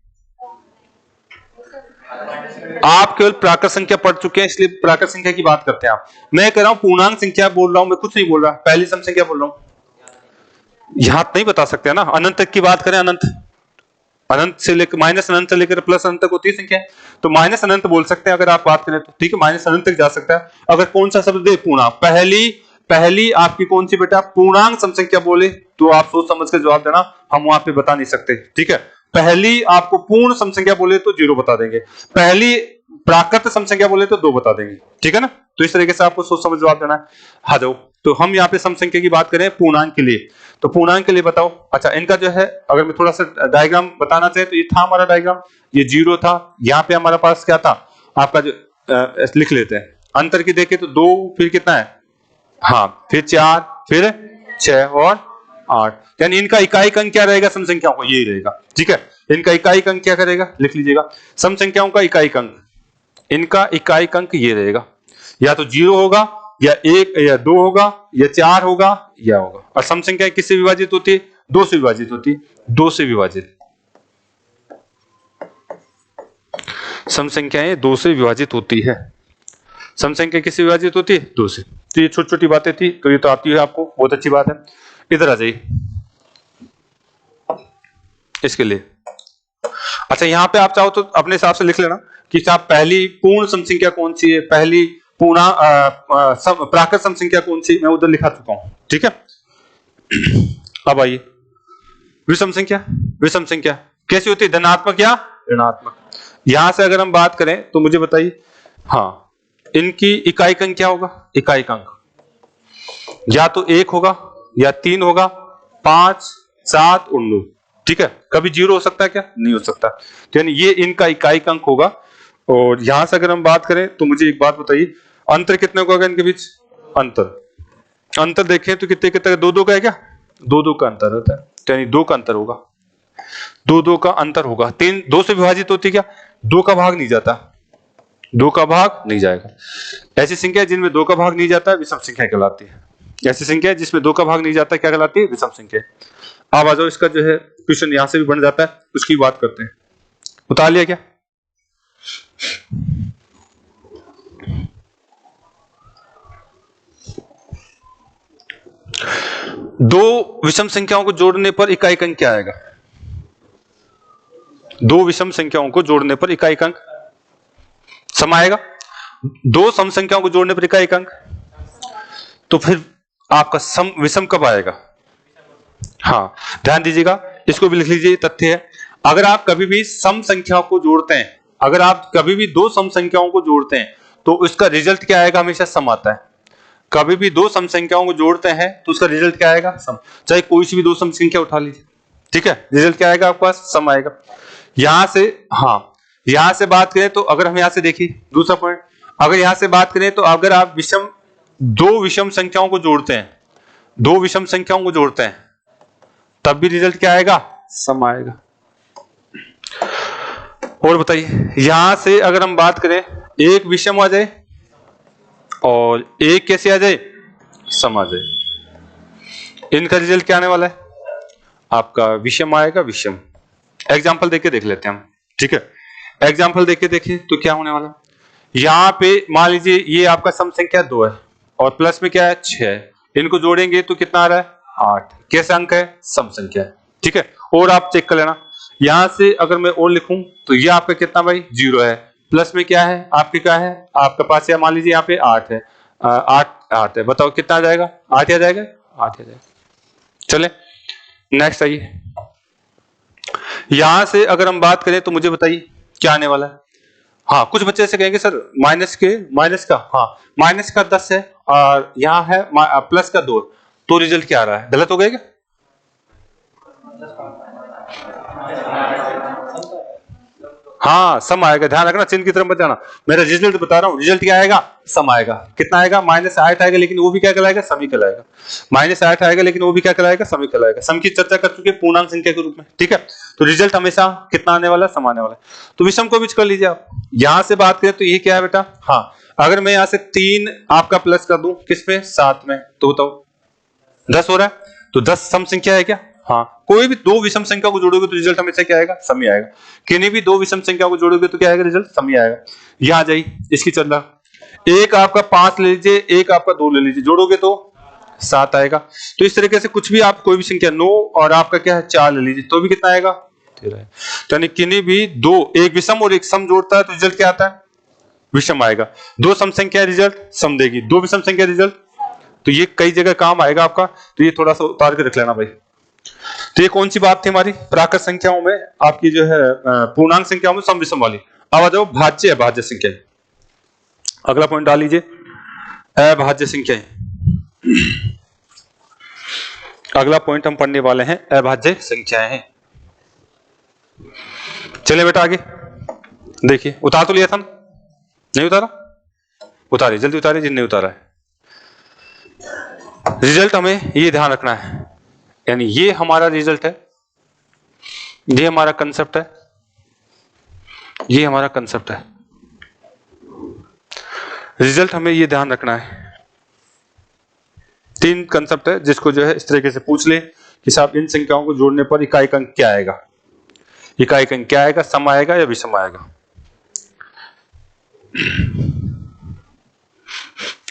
[SPEAKER 1] आप केवल प्राकृत संख्या पढ़ चुके हैं इसलिए प्राकृत संख्या की बात करते हैं आप। मैं कह रहा हूं पूर्णांक संख्या बोल रहा हूं, मैं कुछ नहीं बोल रहा, पहली सम संख्या बोल रहा हूं। यहां नहीं बता सकते ना, अनंत तक की बात करें, अनंत से लेकर माइनस अनंत से लेकर प्लस अनंत तक होती है संख्या, तो माइनस अनंत बोल सकते हैं अगर आप बात करें तो, ठीक है, माइनस अनंत तक जा सकता है। अगर कौन सा शब्द दे, पूर्णांक, पहली आपकी कौन सी बेटा, पूर्णांक सम संख्या बोले तो आप सोच समझ कर जवाब देना, हम वहां पे बता नहीं सकते, ठीक है। पहली आपको पूर्ण सम संख्या बोले तो 0 बता देंगे, पहली प्राकृत सम संख्या बोले तो 2 बता देंगे, ठीक है ना। तो इस तरीके से आपको सोच समझ जवाब देना है। आ जाओ, तो हम यहाँ पे सम संख्या की बात करें पूर्णांक के लिए, तो पूर्णांक के लिए बताओ। अच्छा, इनका जो है अगर मैं थोड़ा सा डायग्राम बताना चाहे तो ये था हमारा डायग्राम, ये 0 था, यहाँ पे हमारे पास क्या था आपका जो लिख लेते हैं, अंतर की देखें तो 2, फिर कितना है, हाँ, फिर 4, फिर 6 और 8, यानी इनका इकाई अंक क्या रहेगा सम संख्याओं को, यही रहेगा, ठीक है। इनका इकाई अंक क्या करेगा, लिख लीजिएगा, सम संख्याओं का इकाई अंक, इनका इकाई अंक ये रहेगा, या तो 0 होगा, या 1 या 2 होगा, या 4 होगा, या होगा। और सम संख्या किससे विभाजित होती है, 2 से विभाजित होती है, 2 से विभाजित, सम संख्याएं 2 से विभाजित होती है। सम संख्या किससे विभाजित होती है, 2 से। तो ये छोटी छोटी बातें थी, तो ये तो आती है आपको, बहुत अच्छी बात है। इधर आ जाइए इसके लिए। अच्छा, यहाँ पे आप चाहो तो अपने हिसाब से लिख लेना कि साहब पहली पूर्ण सम संख्या कौन सी है, पहली प्राकृत सम संख्या कौन सी, मैं उधर लिखा चुका हूं, ठीक है। अब आइए, विषम संख्या, विषम संख्या कैसी होती है, धनात्मक या ऋणात्मक। यहां से अगर हम बात करें तो मुझे बताइए, हाँ, इनकी इकाई अंक क्या होगा, इकाई अंक या तो 1 होगा, या 3 होगा, 5, 7 और 9, ठीक है। कभी 0 हो सकता है क्या, नहीं हो सकता, तो यानी ये इनका इकाई अंक होगा। और यहां से अगर हम बात करें तो मुझे एक बात बताइए, अंतर कितने का होगा इनके बीच, अंतर देखें तो कितने कितने, 2-2 का है क्या, 2-2 का अंतर होता है, तो यानी 2 का अंतर होगा, 2-2 का अंतर होगा। 3 2 से विभाजित होती है क्या, 2 का भाग नहीं जाता, 2 का भाग नहीं जाएगा। ऐसी संख्या जिनमें 2 का भाग नहीं जाता विषम संख्या कहलाती है, ऐसी संख्या जिसमें 2 का भाग नहीं जाता क्या कहलाती है, विषम संख्या। अब आ जाओ, इसका जो है क्वेश्चन यहां से भी बन जाता है, उसकी बात करते हैं। उतार लिया क्या, दो विषम संख्याओं को जोड़ने पर इकाई अंक क्या आएगा, दो विषम संख्याओं को जोड़ने पर इकाई अंक सम आएगा, दो सम संख्याओं को जोड़ने पर इकाई अंक, तो फिर आपका सम विषम कब आएगा। हाँ, ध्यान दीजिएगा, इसको भी लिख लीजिए, तथ्य है, अगर आप कभी भी सम संख्याओं को जोड़ते हैं, अगर आप कभी भी दो सम संख्याओं को जोड़ते हैं तो उसका रिजल्ट क्या आएगा, हमेशा सम आता है। कभी भी दो सम संख्याओं को जोड़ते हैं तो उसका रिजल्ट क्या आएगा, सम। चाहे कोई सी भी दो सम संख्या उठा लीजिए, ठीक है, रिजल्ट क्या आएगा आपके पास, सम आएगा। यहां से, हाँ, यहां से बात करें तो अगर हम यहां से देखिए दूसरा पॉइंट, अगर यहां से बात करें तो अगर आप दो विषम संख्याओं को जोड़ते हैं, दो विषम संख्याओं को जोड़ते हैं तब भी रिजल्ट क्या आएगा, सम आएगा। और बताइए, यहां से अगर हम बात करें, एक विषम आ जाए और एक कैसे आ जाए, सम आ जाए, इनका रिजल्ट क्या आने वाला है, आपका विषम आएगा, विषम। एग्जाम्पल देके देख लेते हैं हम, ठीक है। एग्जाम्पल देके देखिए तो क्या होने वाला, यहां पे मान लीजिए ये आपका सम संख्या 2 है और प्लस में क्या है 6, इनको जोड़ेंगे तो कितना आ रहा है 8, कैसा अंक है, सम संख्या है, ठीक है। और आप चेक कर लेना, यहां से अगर मैं और लिखूं तो ये आपका कितना भाई 0 है, प्लस में क्या है आपके, क्या है आपके पास, या मान लीजिए यहाँ पे 8 है, 8 है, बताओ कितना आ जाएगा, 8 आ जाएगा, 8 आ जाएगा। चले नेक्स्ट आइए, यहां से अगर हम बात करें तो मुझे बताइए क्या आने वाला है। हाँ, कुछ बच्चे ऐसे कहेंगे सर माइनस का, हाँ, माइनस का 10 है और यहाँ है प्लस का 2, तो रिजल्ट क्या आ रहा है, गलत हो गया क्या। हाँ, सम आएगा, ध्यान रखना, चिन्ह की तरफ मत जाना, मेरा रिजल्ट बता रहा हूँ, रिजल्ट क्या आएगा, सम आएगा। कितना आएगा, -8 आएगा, लेकिन वो भी क्या कहलाएगा, सम ही कहलाएगा। -8 आएगा लेकिन वो भी क्या कहलाएगा, सम ही कहलाएगा। सम की चर्चा कर चुके पूर्णांक संख्या के रूप में, ठीक है। तो रिजल्ट हमेशा कितना आने वाला, सम आने वाला है। तो विषम को भी कर लीजिए आप। यहां से बात करें तो ये क्या है बेटा, हाँ, अगर मैं यहां से 3 आपका प्लस कर दूं किसमें, 7 में, तो बताओ 10 हो रहा है, तो 10 सम संख्या है क्या। हाँ, कोई भी दो विषम संख्या को जोड़ोगे तो रिजल्ट हमेशा क्या आएगा, सम ही आएगा। किन्हीं भी दो विषम संख्या को जोड़ोगे तो क्या आएगा, रिजल्ट सम ही आएगा। यहां आ जाइए, इसकी चल एक आपका 5 ले लीजिए, एक आपका 2 ले लीजिए, जोड़ोगे तो 7 आएगा। तो इस तरीके से कुछ भी आप कोई भी संख्या 9 और आपका क्या है 4 ले लीजिए तो भी कितना आएगा, 13 है। तो यानी किन्हीं भी दो, एक विषम और एक सम जोड़ता है तो रिजल्ट क्या आता है? विषम आएगा। दो सम संख्या रिजल्ट सम देगी, दो विषम संख्या रिजल्ट, तो ये कई जगह काम आएगा आपका, तो ये थोड़ा सा उतार के रख लेना भाई। तो ये कौन सी बात थी हमारी? प्राकृत संख्याओं में आपकी जो है पूर्णांक संख्याओं में सम विषम वाली। अब आ जाओ भाज्य अभाज्य संख्या। अगला पॉइंट डाल लीजिए, अभाज्य संख्याएं। अगला पॉइंट हम पढ़ने वाले हैं अभाज्य संख्याएं हैं। चलिए बेटा आगे देखिए, उतार तो लिया था ना? नहीं उतारा? उतारिए, जल्दी उतारिए जिन नहीं उतारा है। रिजल्ट हमें ये ध्यान रखना है, यानी ये हमारा रिजल्ट है, ये हमारा कंसेप्ट है, ये हमारा कंसेप्ट है। रिजल्ट हमें ये ध्यान रखना है। तीन कंसेप्ट है जिसको जो है इस तरीके से पूछ ले कि साहब इन संख्याओं को जोड़ने पर इकाई अंक क्या आएगा? इकाई अंक क्या आएगा? सम आएगा या विषम आएगा?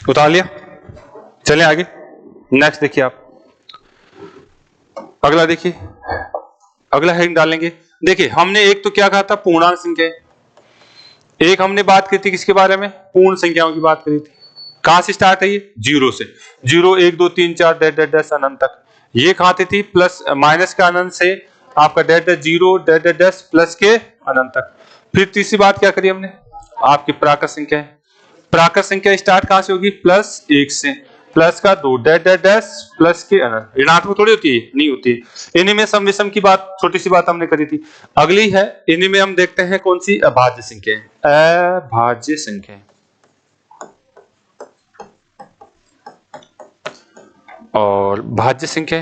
[SPEAKER 1] उतार लिया? चलें आगे, नेक्स्ट देखिए आप। अगला देखिए, अगला हेडिंग डालेंगे। देखिए हमने एक तो क्या कहा था? पूर्णांक संख्या। एक हमने बात की थी किसके बारे में? पूर्ण संख्याओं की बात करी थी। कहां से स्टार्ट है ये? जीरो से। 0 1 2 3 4 डैश डैश डैश अनंत तक। ये कहां थी? प्लस माइनस का अनंत से आपका dash dash 0 dash dash dash plus के अनंत तक। फिर तीसरी बात क्या करी हमने? आपकी प्राकृत संख्या है। प्राकृत संख्या स्टार्ट कहां से होगी? प्लस 1 से, प्लस का 2 डैश डैश डैश प्लस के अनंत। ऋणात्मक थोड़ी होती है, नहीं होती है। इन्हीं में सम विषम की बात, छोटी सी बात हमने करी थी। अगली है, इन्हीं में हम देखते हैं कौन सी? अभाज्य संख्या। अभाज्य संख्या और भाज्य संख्या।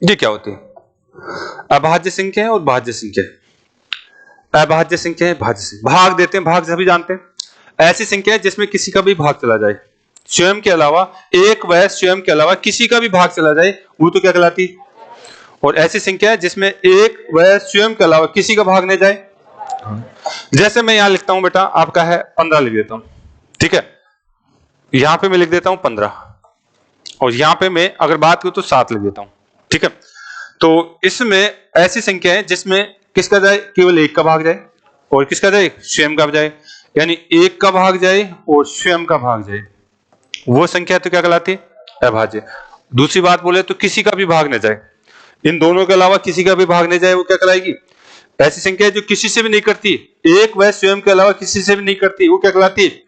[SPEAKER 1] ये क्या होती है? अभाज्य संख्या है और भाज्य संख्या है। अभाज्य संख्या है, भाज्य संख्या। भाग देते हैं, भाग सभी जानते हैं। ऐसी संख्या है जिसमें किसी का भी भाग चला जाए, स्वयं के अलावा, एक व स्वयं के अलावा किसी का भी भाग चला जाए, वो तो क्या कहलाती? और ऐसी संख्या है जिसमें एक व स्वयं के अलावा किसी का भाग नहीं जाए। जैसे मैं यहां लिखता हूं बेटा, आपका है 15 लिख देता हूं, ठीक है? यहां पे मैं लिख देता हूं 15, और यहां पे मैं अगर बात करूं तो 7 लिख देता हूं, ठीक है? तो इसमें ऐसी संख्या है जिसमें किसका जाए? केवल एक का भाग जाए, और किसका जाए? स्वयं का जाए। यानी एक का भाग जाए और स्वयं का भाग जाए, वो संख्या तो क्या कहलाती है? अभाज्य। दूसरी बात बोले तो किसी का भी भाग न जाए, इन दोनों के अलावा किसी का भी भाग नहीं जाए, वो क्या कहलाएगी? ऐसी संख्या है जो किसी से भी नहीं करती, एक व स्वयं के अलावा किसी से भी नहीं करती, वो क्या कहलाती है?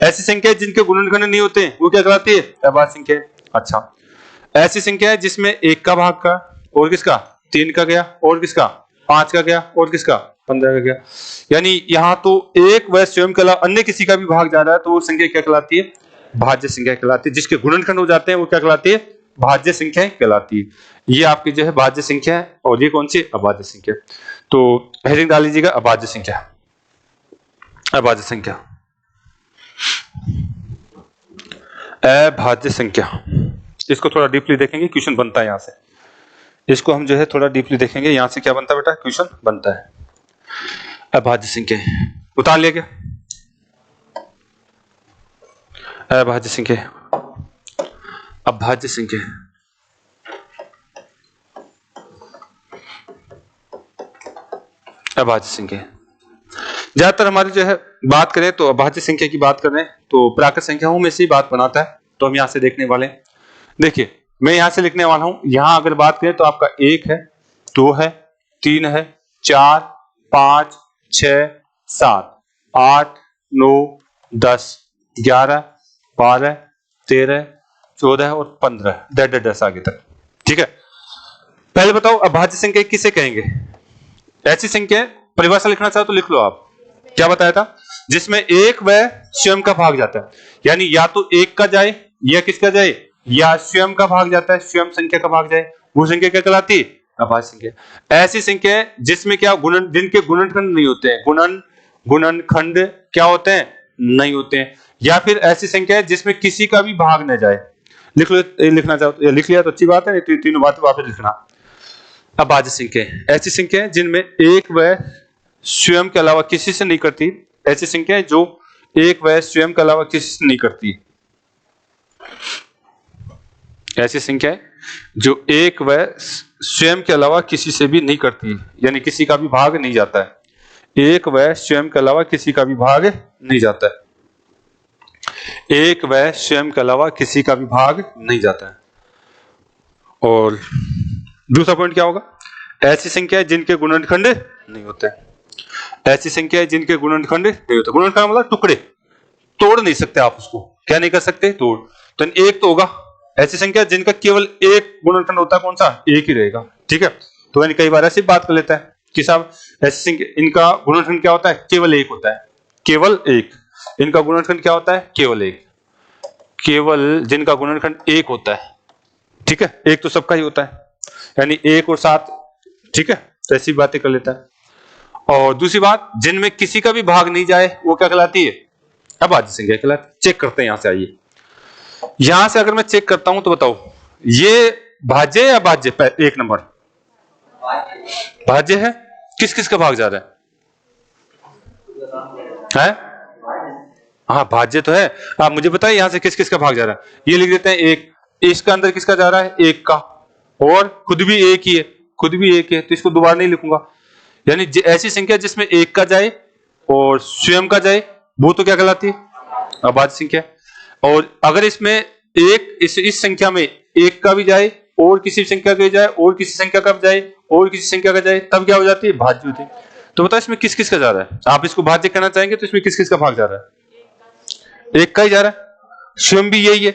[SPEAKER 1] ऐसी संख्या जिनके गुणनखंड नहीं होते, वो क्या कहलाती है? अभाज्य संख्या। अच्छा, ऐसी संख्या है जिसमें एक का भाग का, और किसका? 3 का गया, और किसका? 5 का गया, और किसका? 15 का गया। यानी यहां तो एक व स्वयं के अलावा अन्य किसी का भी भाग जा रहा है, तो वो संख्या क्या कहलाती है? भाज्य संख्या कहलाती है। जिसके गुणनखंड हो जाते हैं वो क्या कहलाती है? भाज्य संख्या कहलाती है। ये आपकी जो है भाज्य संख्या है, और ये कौन सी? अभाज्य संख्या। तो हेडिंग डाल लीजिएगा अभाज्य संख्या। अभाज्य संख्या, अभाज्य संख्या, इसको थोड़ा डीपली देखेंगे, क्वेश्चन बनता है यहां से। इसको हम जो है थोड़ा डीपली देखेंगे, यहां से क्या बनता है बेटा? क्वेश्चन बनता है। अभाज्य संख्या उतार लिया क्या? अभाज्य संख्या, अभाज्य संख्या, अभाज्य संख्या। ज्यादातर हमारी जो है बात करें तो अभाज्य संख्या की बात करें तो प्राकृत संख्याओं में से ही बात बनाता है, तो हम यहां से देखने वाले हैं। देखिए मैं यहां से लिखने वाला हूं, यहां अगर बात करें तो आपका 1 है, 2 है, 3 है, 4 5 6 7 8 9 10 11 12 13 14 और 15 10 आगे तक, ठीक है? पहले बताओ अभाज्य संख्या किसे कहेंगे? ऐसी संख्या, परिभाषा लिखना चाहो तो लिख लो आप। क्या बताया था? जिसमें एक व स्वयं का भाग जाता है, यानी या तो एक का जाए या किसका जाए, या स्वयं का भाग जाता है, स्वयं संख्या का भाग जाए, वो संख्या क्या कहलाती है? अभाज्य संख्या। ऐसी संख्या है जिसमें क्या गुणन, जिनके गुणनखंड नहीं होते हैं, गुणनखंड क्या होते हैं? नहीं होते हैं। या फिर ऐसी संख्या है जिसमें किसी का भी भाग न जाए। लिख लो, लिखना चाहो तो लिख लिया तो अच्छी बात है, नहीं तो तीनों बातें वापस लिखना। अभाज्य संख्या ऐसी संख्या है जिनमें एक व स्वयं के अलावा किसी से नहीं करती, ऐसी संख्या है जो एक व स्वयं के अलावा किसी से नहीं करती। ऐसी संख्या है जो एक व स्वयं के अलावा किसी से भी नहीं करती, यानी किसी का भी भाग नहीं जाता है। एक व स्वयं के अलावा किसी का भी भाग नहीं जाता है। एक व स्वयं के अलावा किसी का भी भाग नहीं जाता है। और दूसरा पॉइंट क्या होगा? ऐसी संख्या है जिनके गुणनखंड नहीं होते। ऐसी संख्या है जिनके गुणनखंड नहीं होते। गुणनखंड मतलब टुकड़े, तोड़ नहीं सकते आप उसको। क्या नहीं कर सकते? तोड़। तो एक तो होगा ऐसी संख्या जिनका केवल एक गुणनखंड होता है, कौन सा? एक ही रहेगा। ठीक है, तो यानी कई बार ऐसी बात कर लेता है कि साहब ऐसी संख्या इनका गुणनखंड क्या होता है? केवल एक होता है। केवल एक। इनका गुणनखंड क्या होता है? केवल एक। केवल जिनका गुणनखंड एक होता है। ठीक है, एक तो सबका ही होता है, यानी 1 और 7। ठीक है, तो ऐसी बातें कर लेता है। और दूसरी बात, जिनमें किसी का भी भाग नहीं जाए वो क्या कहलाती है? अभाज्य संख्या कहलाती है। चेक करते हैं यहां से। आइए, यहां से अगर मैं चेक करता हूं तो बताओ ये भाज्य या अभाज्य? एक नंबर भाज्य है। किस किस का भाग जा रहा है? हाँ, भाज्य तो है। आप मुझे बताइए यहां से किस किस का भाग जा रहा है? ये लिख देते हैं एक। इसका अंदर किसका जा रहा है? एक का। और खुद भी एक ही है, खुद भी एक है, तो इसको दोबारा नहीं लिखूंगा। यानी ऐसी संख्या जिसमें एक का जाए और स्वयं का जाए वो तो क्या कहलाती है? अभाज्य संख्या। और अगर इसमें एक इस संख्या में एक का भी जाए और किसी संख्या का जाए और किसी संख्या का भी जाए और किसी संख्या का जाए, तब क्या हो जाती है? भाज्य होती है। तो बताओ इसमें किस किस का जा रहा है? आप इसको भाज्य कहना चाहेंगे तो इसमें किस किस का भाग जा रहा है? एक का ही जा रहा है। स्वयं भी यही है,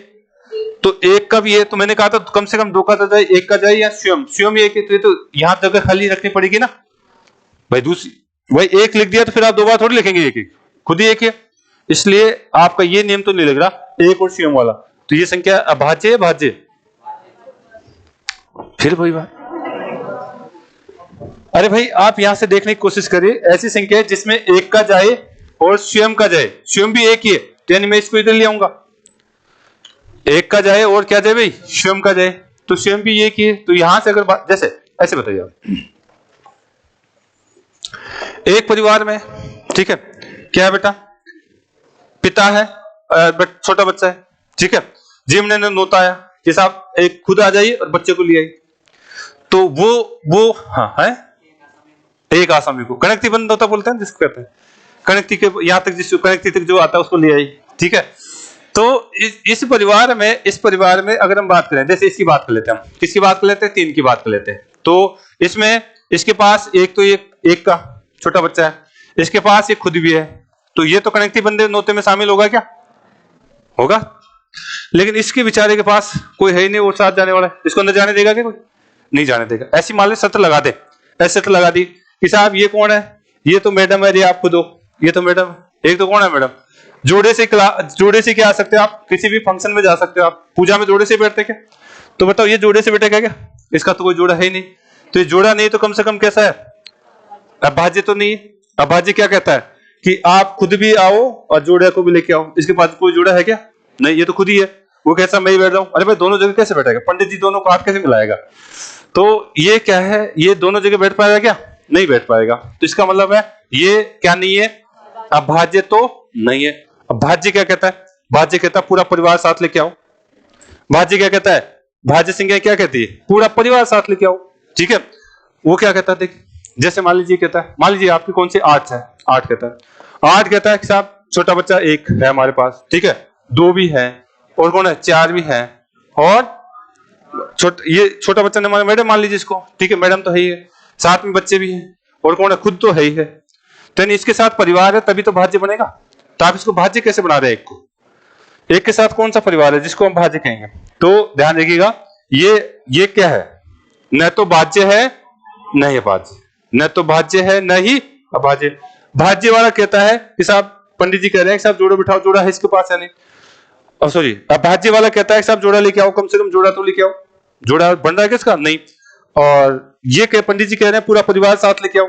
[SPEAKER 1] तो एक का भी है। तो मैंने कहा था कम से कम 2 का तो जाए, एक का जाए या स्वयं। स्वयं एक है, तो ये तो यहां जगह खाली रखनी पड़ेगी ना भाई। दूसरी भाई एक लिख दिया तो फिर आप 2 बार थोड़ी लिखेंगे एक एक, खुद ही एक है। इसलिए आपका ये नियम तो नहीं लग रहा, एक और स्वयं वाला। तो ये संख्या अभाज्य है, भाज्य? फिर वही बात। अरे भाई आप यहां से देखने की कोशिश करिए, ऐसी संख्या है जिसमें एक का जाए और स्वयं का जाए। स्वयं भी एक ही है, तो यानी मैं इसको इधर ले आऊंगा। एक का जाए और क्या जाए भाई? स्वयं का जाए, तो स्वयं भी एक ही है। तो यहां से अगर जैसे ऐसे बताइए आप, एक परिवार में, ठीक है, क्या है बेटा? पिता है, छोटा बच्चा है। ठीक है, जिम ने नोताया कि साहब एक खुद आ जाइए और बच्चे को ले आई। तो वो हाँ है एक आसामी को कणक्ति बंद होता बोलते हैं, जिसको कहते हैं कणक्ति के यहां तक, जिस कणक्ति तक जो आता है उसको ले आई। ठीक है, तो इस परिवार में अगर हम बात करें, जैसे इसकी बात कर लेते हैं हम, किसकी बात कर लेते हैं? 3 की बात कर लेते हैं। तो इसमें इसके पास एक तो एक का छोटा बच्चा है, इसके पास एक खुद भी है। तो ये तो कणक्ति बंदे नोते में शामिल होगा क्या? होगा। लेकिन इसके बेचारे के पास कोई है ही नहीं, वो साथ जाने वाला है। इसको अंदर जाने देगा क्या? कोई नहीं जाने देगा। ऐसी मान ली शर्त लगा दे, ऐसे शर्त लगा दी कि साहब ये कौन है? ये तो मैडम है, ये आपको दो। ये तो मैडम, एक तो कौन है? मैडम। जोड़े से क्या आ सकते हो आप? किसी भी फंक्शन में जा सकते हो आप। पूजा में जोड़े से बैठते क्या? तो बताओ ये जोड़े से बैठेगा क्या? इसका तो कोई जोड़ा है ही नहीं। तो ये जोड़ा नहीं तो कम से कम कैसा है? अभाज्य तो नहीं। अभाज्य क्या कहता है कि आप खुद भी आओ और जोड़े को भी लेके आओ। इसके पास कोई जोड़ा है क्या? नहीं, ये तो खुद ही है। वो कैसा? मैं ही बैठ रहा हूं। अरे भाई दोनों जगह कैसे बैठेगा? पंडित जी दोनों को हाथ कैसे मिलाएगा? तो ये क्या है? ये दोनों जगह बैठ पाएगा क्या? नहीं बैठ पाएगा। तो इसका मतलब है ये क्या नहीं है? अभाज्य तो नहीं है। अब भाज्य क्या कहता है? भाज्य कहता है पूरा परिवार साथ लेके आओ। भाज्य क्या कहता है? भाज्य संख्या क्या कहती है? पूरा परिवार साथ लेके आओ। ठीक है, वो क्या कहता है? देख, जैसे मान लीजिए कहता है, मान लीजिए आपकी कौन सी 8 है, 8 कहता है। 8 कहता है कि साहब छोटा बच्चा 1 है हमारे पास। ठीक है, 2 भी है और कौन है? 4 भी है और ये छोटा बच्चा ने मैडम मान लीजिए इसको। ठीक है, मैडम तो है ही है, साथ में बच्चे भी हैं और कौन है? खुद तो है ही है। तो इसके साथ परिवार है, तभी तो भाज्य बनेगा। तो आप इसको भाज्य कैसे बना रहे हैं? एक को, एक के साथ कौन सा परिवार है जिसको हम भाज्य कहेंगे? तो ध्यान रखिएगा, ये क्या है? न तो भाज्य है न ही अभाज्य, न तो भाज्य है न ही अभाज्य। भाज्य वाला कहता है कि साहब पंडित जी कह रहे हैं कि साहब जोड़ा बिठाओ, जोड़ा है इसके पास है नहीं। और सॉरी, अभाज्य वाला कहता है कि साहब जोड़ा लेके आओ, कम से कम जोड़ा तो लेके आओ। जोड़ा बन रहा है किसका? नहीं। और ये पंडित जी कह रहे हैं पूरा परिवार साथ लेके आओ।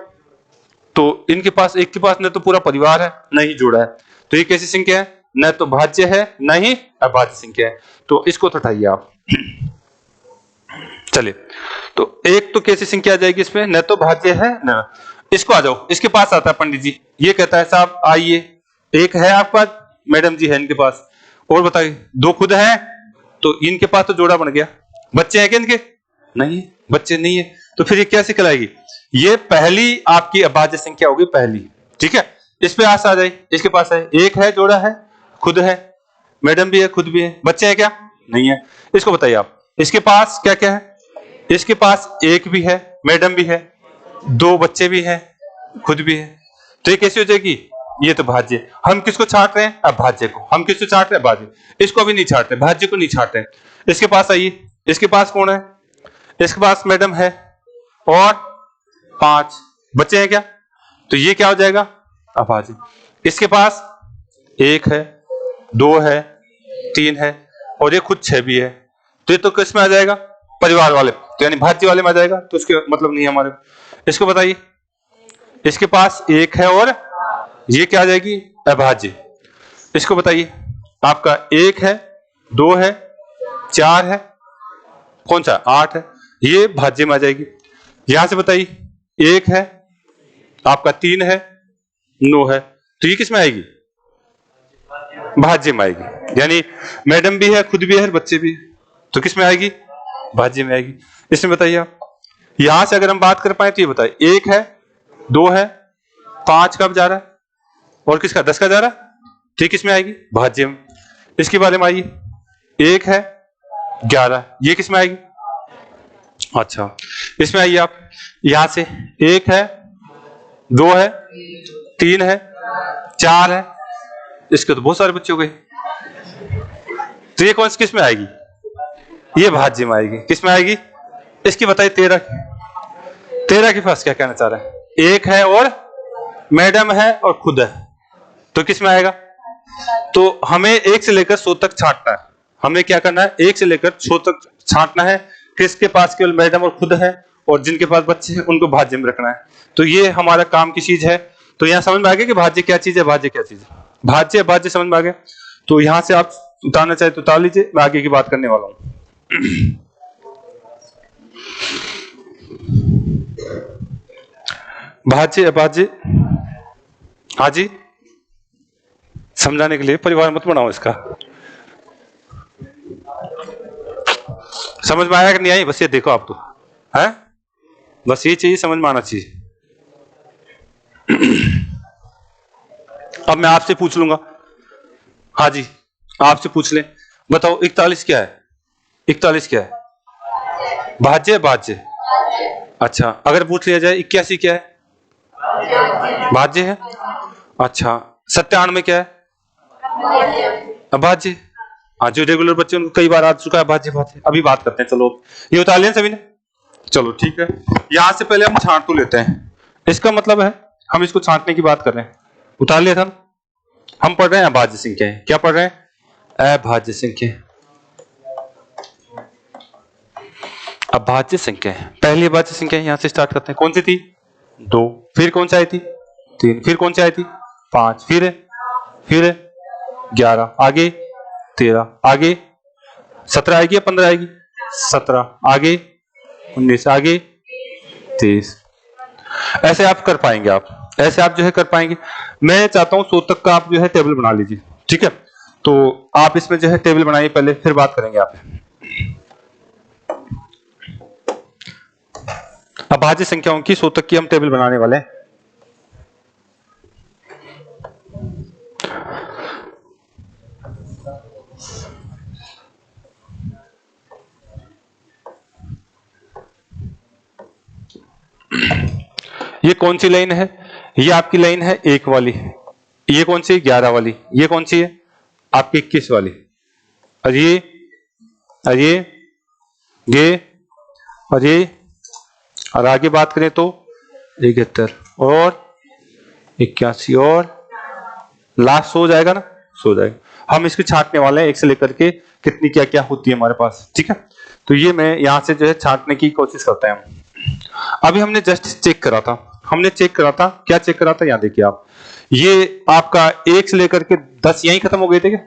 [SPEAKER 1] तो इनके पास, एक के पास न तो पूरा परिवार है न ही जोड़ा है। तो ये कैसी संख्या है? न तो भाज्य है न ही अभाज्य संख्या है। तो इसको तो हटाइए आप। चलिए, तो एक तो कैसी संख्या आ जाएगी इसमें? न तो भाज्य है न। इसको आ जाओ, इसके पास आता है पंडित जी, ये कहता है साहब आइए, एक है आपके पास, मैडम जी है इनके पास, और बताइए 2 खुद है, तो इनके पास तो जोड़ा बन गया। बच्चे हैं क्या इनके? नहीं है, बच्चे नहीं है, तो फिर ये कैसे कहलाएगी? ये पहली आपकी अभाज्य संख्या होगी, पहली। ठीक है, इस पे आस आ जाए, इसके पास है, एक है, जोड़ा है, खुद है, मैडम भी है, खुद भी है, बच्चे हैं क्या? नहीं है। इसको बताइए आप, इसके पास क्या क्या है? इसके पास एक भी है, मैडम भी है, दो बच्चे भी है, खुद भी है, तो ये कैसी हो जाएगी? ये तो भाज्य। हम किसको छाट रहे हैं? अभाज्य को। हम किसको छाट रहे हैं? भाज्य। इसको अभी नहीं छाट रहे, भाज्य को नहीं छाट रहे। इसके पास आइए, इसके पास कौन है? इसके पास मैडम है और 5 बच्चे हैं क्या? तो ये क्या हो जाएगा? अभाज्य। इसके पास 1 है, 2 है, 3 है और ये खुद 6 भी है, तो ये तो किस में आ जाएगा? परिवार वाले, तो यानी भाज्य वाले में आ जाएगा, तो उसके मतलब नहीं है हमारे। इसको बताइए, इसके पास 1 है और ये क्या आ जाएगी? अभाज्य। इसको बताइए, आपका 1 है, 2 है, 4 है, कौन सा? 8 है, ये भाज्य में आ जाएगी। यहां से बताइए, 1 है, आपका 3 है, 9 है, तो ये किस में आएगी? भाज्य में आएगी। यानी मैडम भी है, खुद भी है, बच्चे भी है, तो किस में आएगी? भाज्य में आएगी। इसमें बताइए आप, यहां से अगर हम बात कर पाए तो ये बताइए, 1 है, 2 है, 5 कब जा रहा है और किसका? 10 का जा रहा है, ठीक, किस में आएगी? भाज्य में। इसके बारे में आइए, 1 है, 11, ये किस में आएगी? अच्छा, इसमें आइए आप, यहां से 1 है, 2 है, 3 है, 4 है, इसके तो बहुत सारे बच्चे हो गए, तो ये कौन सी किस में आएगी? ये भाज्य में आएगी। किस में आएगी? इसकी बताइए, 13 के पास क्या कहना चाह रहा है? 1 है और मैडम है और खुद है, तो किस में आएगा? तो हमें 1 से लेकर 100 तक छांटना है। हमें क्या करना है? 1 से लेकर 100 तक छांटना है। किसके पास केवल मैडम और खुद है और जिनके पास बच्चे हैं उनको भाज्य में रखना है। तो ये हमारा काम की चीज है। तो यहाँ समझ में आ गया कि भाज्य क्या चीज है, भाज्य क्या चीज है? भाज्य भाज्य समझ में आ गया। तो यहां से आप उतारना चाहे तो उतार लीजिए, मैं आगे की बात करने वाला हूं। भाज्य अभाज्य, हाँ जी, समझाने के लिए परिवार मत बनाओ इसका। समझ में आया कि नहीं आई? बस ये देखो आप तो है, बस ये चाहिए, समझ में आना चाहिए। अब मैं आपसे पूछ लूंगा, हाँ जी, आपसे पूछ ले, बताओ 41 क्या है? 41 क्या है? भाज्य भाज्य। अच्छा, अगर पूछ लिया जाए 81 क्या है? भाज्य है। अच्छा, 97 क्या है? अभाज्य। हाँ, जो रेगुलर बच्चे उनको कई बार आ चुका है भाज्य भाज्य। अभी बात करते हैं, चलो ये उतार लिया सभी ने, चलो ठीक है। यहां से पहले हम छांट तो लेते हैं, इसका मतलब है हम इसको छांटने की बात कर रहे हैं। उतार लिया था, हम पढ़ रहे हैं अभाज्य संख्या। क्या पढ़ रहे हैं? अभाज्य संख्या। अभाज्य संख्या है, पहली अभाज्य संख्या यहां से स्टार्ट करते हैं। कौन सी थी? 2, फिर कौन सी आई थी? 3, फिर कौन सी आई थी? 5, फिर 11, आगे 13, आगे 17 आएगी या 15 आएगी? 17, आगे 19, आगे 23। ऐसे आप कर पाएंगे, आप ऐसे आप जो है कर पाएंगे। मैं चाहता हूं 100 तक का आप जो है टेबल बना लीजिए, ठीक है? तो आप इसमें जो है टेबल बनाइए पहले, फिर बात करेंगे आप। अभाज्य संख्याओं की 100 तक की हम टेबल बनाने वाले हैं। ये कौन सी लाइन है? ये आपकी लाइन है 1 वाली। ये कौन सी? 11 वाली। ये कौन सी है? आपकी 21 वाली। और ये और ये और आगे बात करें तो 71 और 81 और लास्ट सो जाएगा ना, सो जाएगा। हम इसको छांटने वाले हैं 1 से लेकर के कितनी क्या क्या होती है हमारे पास, ठीक है? तो ये मैं यहां से जो है छांटने की कोशिश करते हैं हम। अभी हमने जस्ट चेक करा था, क्या चेक करा था? यहाँ देखिए आप, ये आपका 1 से लेकर के 10 यहीं खत्म हो गए थे क्या?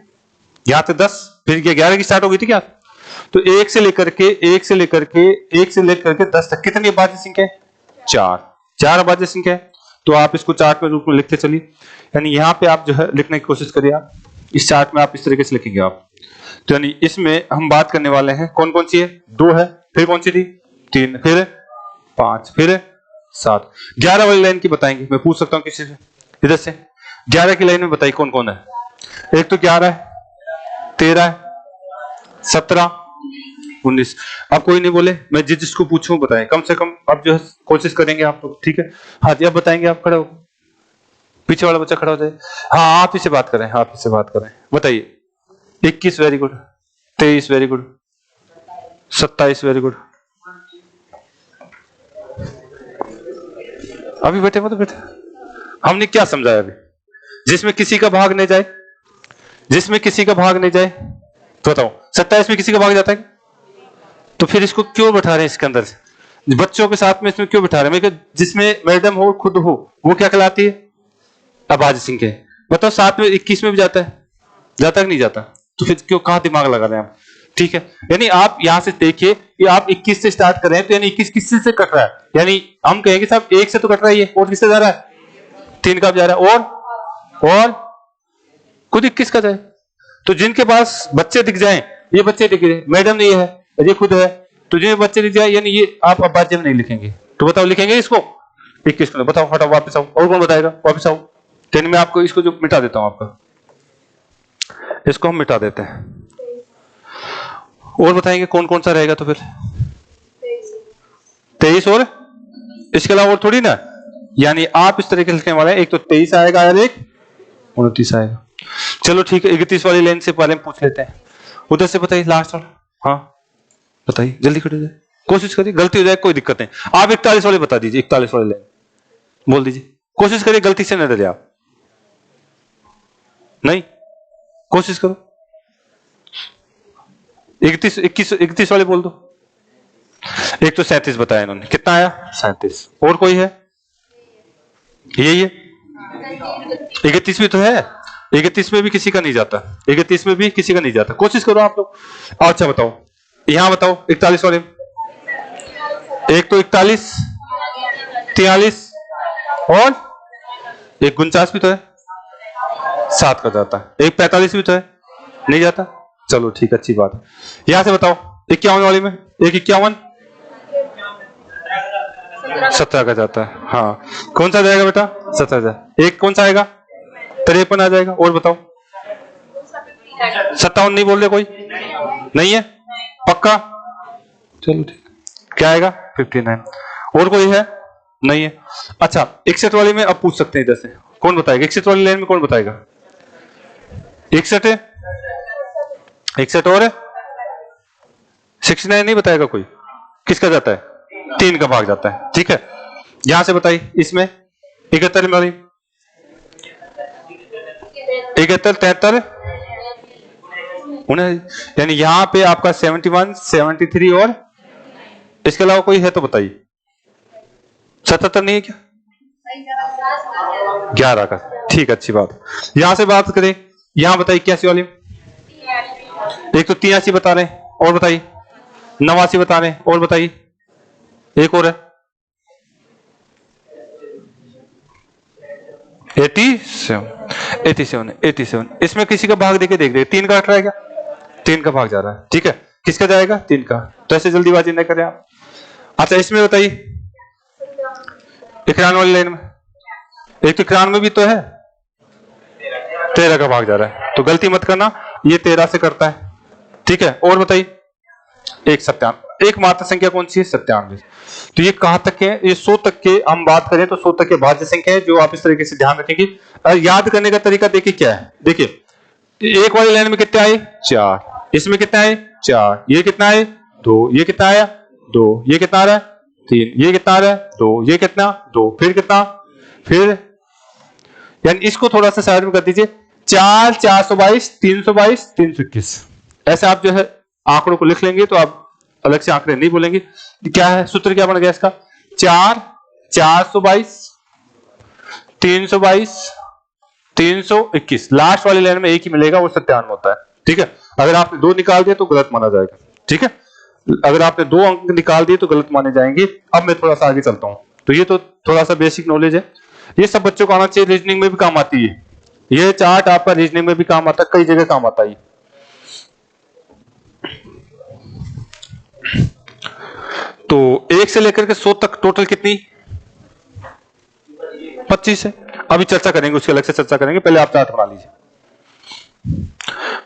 [SPEAKER 1] यहाँ से 10, फिर 11 की स्टार्ट हो गई थी क्या? तो 1 से लेकर के 10 तक कितनी अभाज्य संख्या है? 4 अभाज्य संख्या है। तो आप इसको चार्ट में रूप में लिखते चलिए, यानी यहाँ पे आप जो है लिखने की कोशिश करिए। आप इस चार्ट में आप इस तरीके से लिखेंगे आप तो यानी इसमें हम बात करने वाले हैं कौन कौन सी है, 2 है, फिर कौन सी थी 3, फिर 5, फिर 7। 11 वाली लाइन की बताएंगे, मैं पूछ सकता हूं किसी से इधर से। 11 की लाइन में बताइए कौन कौन है। एक तो 11 है, 13 है, 17, 19। अब कोई नहीं बोले, मैं जिसको पूछूं बताएं, कम से कम अब जो है कोशिश करेंगे आप लोग, ठीक है। हाँ जी अब बताएंगे, आप खड़े हो, पीछे वाला बच्चा खड़ा हो जाए। हाँ आप ही से बात करें, आप ही से बात करें, बताइए। 21 very good, 23 very good, 27 very good. अभी बैठे मतलब बैठे, हमने क्या समझाया अभी, जिसमें किसी का भाग नहीं जाए, जिसमें किसी का भाग नहीं जाए, तो बताओ 27 में किसी का भाग जाता है, तो फिर इसको क्यों बैठा रहे हैं इसके अंदर से, बच्चों के साथ में इसमें क्यों बैठा रहे हैं। जिसमें मैडम हो खुद हो वो क्या कहलाती है, अभाज्य संख्या। बताओ 7 में 21 में भी जाता है, जाता कि नहीं जाता, तो फिर क्यों कहां दिमाग लगा रहे हैं आप, ठीक है। यानी आप यहां से देखिए कि आप 21 से स्टार्ट कर रहे हैं, तो यानी 21 किससे से कट रहा है, यानी हम कहेंगे साहब 1 से तो कट रहा है ये, और किससे जा रहा है, 3 का जा रहा है, और खुद 21 का जाए। तो जिनके पास बच्चे दिख जाएं, ये बच्चे दिख रहे, मैडम नहीं है, ये खुद है, तो जिन्हें बच्चे दिख जाए यानी ये आप अभाज्य में नहीं लिखेंगे। तो बताओ लिखेंगे इसको 21 को, बताओ हटाओ वापस आओ, और कौन बताएगा, वापस आओ। तो मैं आपको इसको जो मिटा देता हूं, आपका इसको हम मिटा देते हैं, और बताएंगे कौन कौन सा रहेगा। तो फिर 23 और इसके अलावा और थोड़ी ना, यानी आप इस तरीके लिखने वाले हैं, एक तो 23 आएगा और एक 29 आएगा। चलो ठीक है, 31 वाली लाइन से बारे में पूछ लेते हैं, उधर से बताइए लास्ट वाला। हाँ बताइए, जल्दी खड़े हो जाए, कोशिश करिए, गलती हो जाए कोई दिक्कत नहीं। आप 41 वाले बता दीजिए, 41 वाली लाइन बोल दीजिए, कोशिश करिए गलती से न डरे आप, नहीं कोशिश करो। 31 वाले बोल दो। एक तो 37 बताया इन्होंने, कितना आया 37, और कोई है, यही है 31 भी तो है, 31 में भी किसी का नहीं जाता, 31 में भी किसी का नहीं जाता, कोशिश करो आप लोग। अच्छा बताओ, यहां बताओ 41 वाले, एक तो 41, 43 और एक 49 भी तो है, 7 का जाता है, एक 45 भी तो है, नहीं जाता। चलो ठीक, अच्छी बात है। यहां से बताओ 51 वाली में, एक 51, 17 का जाता है, हाँ कौन सा जाएगा बेटा, 17 जाए, एक कौन सा आएगा 53 आ जाएगा, और बताओ 57 नहीं बोल रहे कोई, नहीं है पक्का, चलो ठीक, क्या आएगा 59, और कोई है, नहीं है। अच्छा 61 वाली में अब पूछ सकते हैं इधर से, कौन बताएगा 61 वाली लाइन में, कौन बताएगा 61 और 69 नहीं बताएगा कोई, किसका जाता है, 3 का भाग जाता है, ठीक है। यहां से बताइए इसमें 71 वाली, 71, 73, यानी यहां पे आपका 71, 73 और इसके अलावा कोई है तो बताइए, 77 नहीं है क्या, 11 का, ठीक, अच्छी बात। यहां से बात करें, यहां बताइए 81 वाली, एक तो 83 बता रहे हैं, और बताइए 89 बता रहे हैं, और बताइए एक और है 87, इसमें किसी का भाग देके देख रहे, 3 का कट रहा है क्या, 3 का भाग जा रहा है, ठीक है, किसका जाएगा 3 का, तो ऐसे जल्दीबाजी नहीं करें आप। अच्छा इसमें बताइए 91 वाली लाइन में, एक तो 91 में भी तो है, 13 का भाग जा रहा है, तो गलती मत करना, ये 13 से करता है, ठीक है। और बताइए एक 97, एक मात्र संख्या कौन सी है 97, तो ये कहां तक है, ये 100 तक के हम बात करें तो 100 तक के भाज्य संख्या है, जो आप इस तरीके से ध्यान रखेंगे। याद करने का तरीका देखिए क्या है, देखिए एक वाली लाइन में कितने आए 4, इसमें कितने आए 4, ये कितना आए 2, ये कितना आया 2, ये कितना आ रहा है 3, ये कितना आ रहा है 2, ये कितना 2, फिर कितना, फिर यानी इसको थोड़ा सा साइड में कर दीजिए, 4, 422, 322, 321, ऐसे आप जो है आंकड़ों को लिख लेंगे, तो आप अलग से आंकड़े नहीं बोलेंगे। क्या है सूत्र, क्या बन गया इसका, 4, 422, 322, 321, लास्ट वाली लाइन में एक ही मिलेगा, वो 97 होता है, ठीक है। अगर आपने 2 निकाल दिए तो गलत माना जाएगा, ठीक है, अगर आपने 2 अंक निकाल दिए तो गलत माने जाएंगे। अब मैं थोड़ा सा आगे चलता हूं, तो ये तो थोड़ा सा बेसिक नॉलेज है, ये सब बच्चों को आना चाहिए, रीजनिंग में भी काम आती है, ये चार्ट आपका रीजनिंग में भी काम आता है, कई जगह काम आता है। तो 1 से लेकर के 100 तक टोटल कितनी? 25 है। अभी चर्चा करेंगे, उसके अलग से चर्चा करेंगे। पहले आप चार्ट बना लीजिए,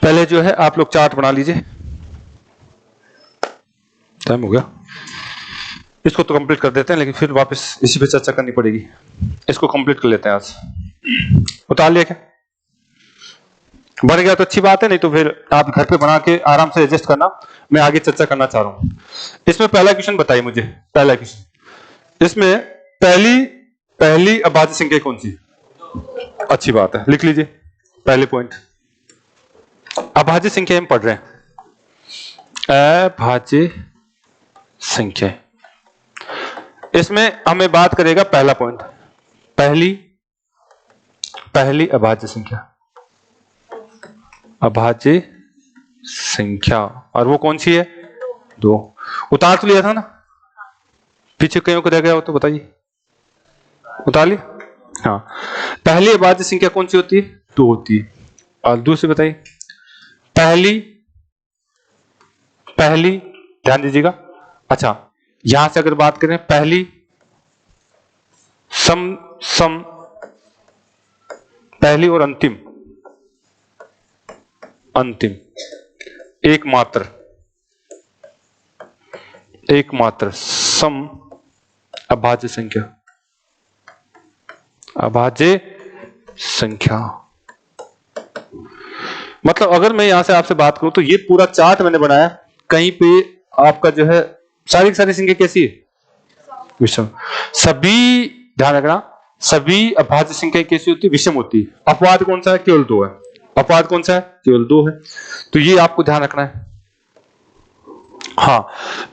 [SPEAKER 1] पहले जो है आप लोग चार्ट बना लीजिए। टाइम हो गया, इसको तो कंप्लीट कर देते हैं, लेकिन फिर वापस इसी पे चर्चा करनी पड़ेगी। इसको कंप्लीट कर लेते हैं आज। उतार लिया क्या? बन गया तो अच्छी बात है, नहीं तो फिर आप घर पे बना के आराम से एडजस्ट करना। मैं आगे चर्चा करना चाह रहा हूं। इसमें पहला क्वेश्चन बताइए मुझे, पहला क्वेश्चन इसमें पहली अभाज्य संख्या कौन सी? अच्छी बात है, लिख लीजिए पहले पॉइंट। अभाज्य संख्या हम पढ़ रहे हैं, अभाज्य संख्या। इसमें हमें बात करेगा पहला पॉइंट, पहली अभाज्य संख्या, अभाज्य संख्या। और वो कौन सी है? 2। उतार तो लिया था ना, पीछे कहीं को रह गया हो तो बताइए। उतार लिया? हाँ। पहली अभाज्य संख्या कौन सी होती है? 2 होती है। और दूसरी बताइए। पहली ध्यान दीजिएगा। अच्छा, यहां से अगर बात करें पहली सम पहली और अंतिम एकमात्र सम अभाज्य संख्या, मतलब अगर मैं यहां से आपसे बात करूं तो ये पूरा चार्ट मैंने बनाया, कहीं पे आपका जो है सारी की सारी संख्या कैसी है? विषम। सभी ध्यान रखना, सभी अभाज्य संख्या कैसी होती है? विषम होती है। अपवाद कौन सा है? केवल 2 है। अपवाद कौन सा है? केवल 2 है। तो ये आपको ध्यान रखना है। हाँ,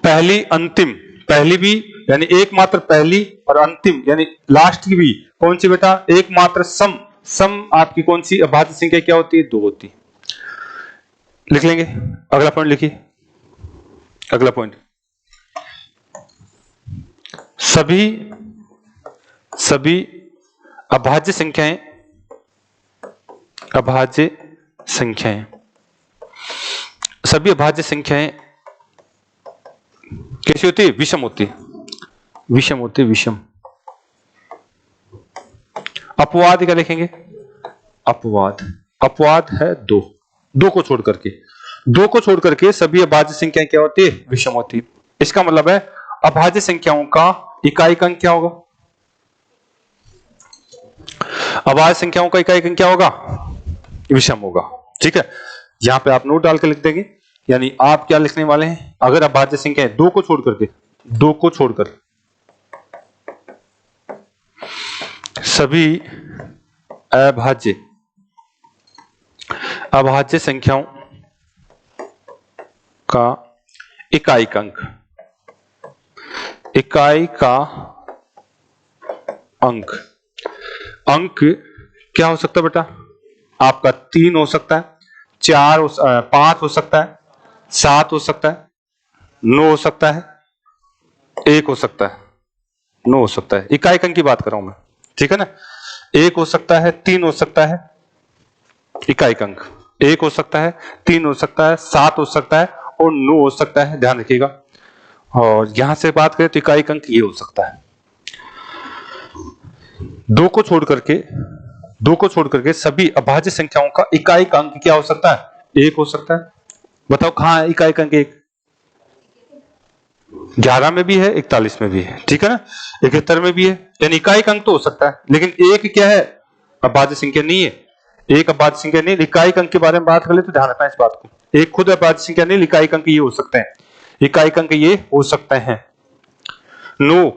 [SPEAKER 1] पहली अंतिम, पहली भी यानी एकमात्र पहली, और अंतिम यानी लास्ट की भी कौन सी बेटा? एकमात्र सम आपकी कौन सी अभाज्य संख्या क्या होती है? 2 होती है। लिख लेंगे। अगला पॉइंट लिखिए, अगला पॉइंट, सभी अभाज्य संख्याएं सभी अभाज्य संख्याएं कैसी होती है? विषम होती है। विषम। अपवाद क्या लिखेंगे? अपवाद है 2 को छोड़ करके सभी अभाज्य संख्याएं क्या होती है? विषम होती है। इसका मतलब है अभाज्य संख्याओं का इकाई अंक क्या होगा? अभाज्य संख्याओं का इकाई अंक क्या होगा? विषम होगा। ठीक है, यहां पे आप नोट डाल के लिख देंगे। यानी आप क्या लिखने वाले हैं? अगर अभाज्य संख्या है 2 को छोड़कर सभी अभाज्य संख्याओं का इकाई का अंक क्या हो सकता है बेटा? आपका 3 हो सकता है, 4 5 हो सकता है, 7 हो सकता है, 9 हो सकता है, 1 हो सकता है, 9 हो सकता है। इकाई अंक की बात कर रहा हूं मैं, ठीक है ना? 1 हो सकता है, 3 हो सकता है, इकाई अंक 1 हो सकता है, 3 हो सकता है, 7 हो सकता है और 9 हो सकता है। ध्यान रखिएगा। और यहां से बात करें तो इकाई अंक ये हो सकता है। 2 को छोड़ करके सभी अभाज्य संख्याओं का इकाई अंक क्या हो सकता है? 1 हो सकता है। बताओ कहां है इकाई अंक 1? 11 में भी है, 41 में भी है, ठीक है ना? 71 में भी है। यानी इकाई अंक तो हो सकता है, लेकिन 1 क्या है? अभाज्य संख्या नहीं है। 1 अभाज्य संख्या नहीं। इकाई अंक के बारे में बात कर ले तो ध्यान रखना इस बात को। 1 खुद अभाज्य संख्या नहीं, इकाई अंक ये हो सकते हैं। इकाई अंक ये हो सकते हैं। 9,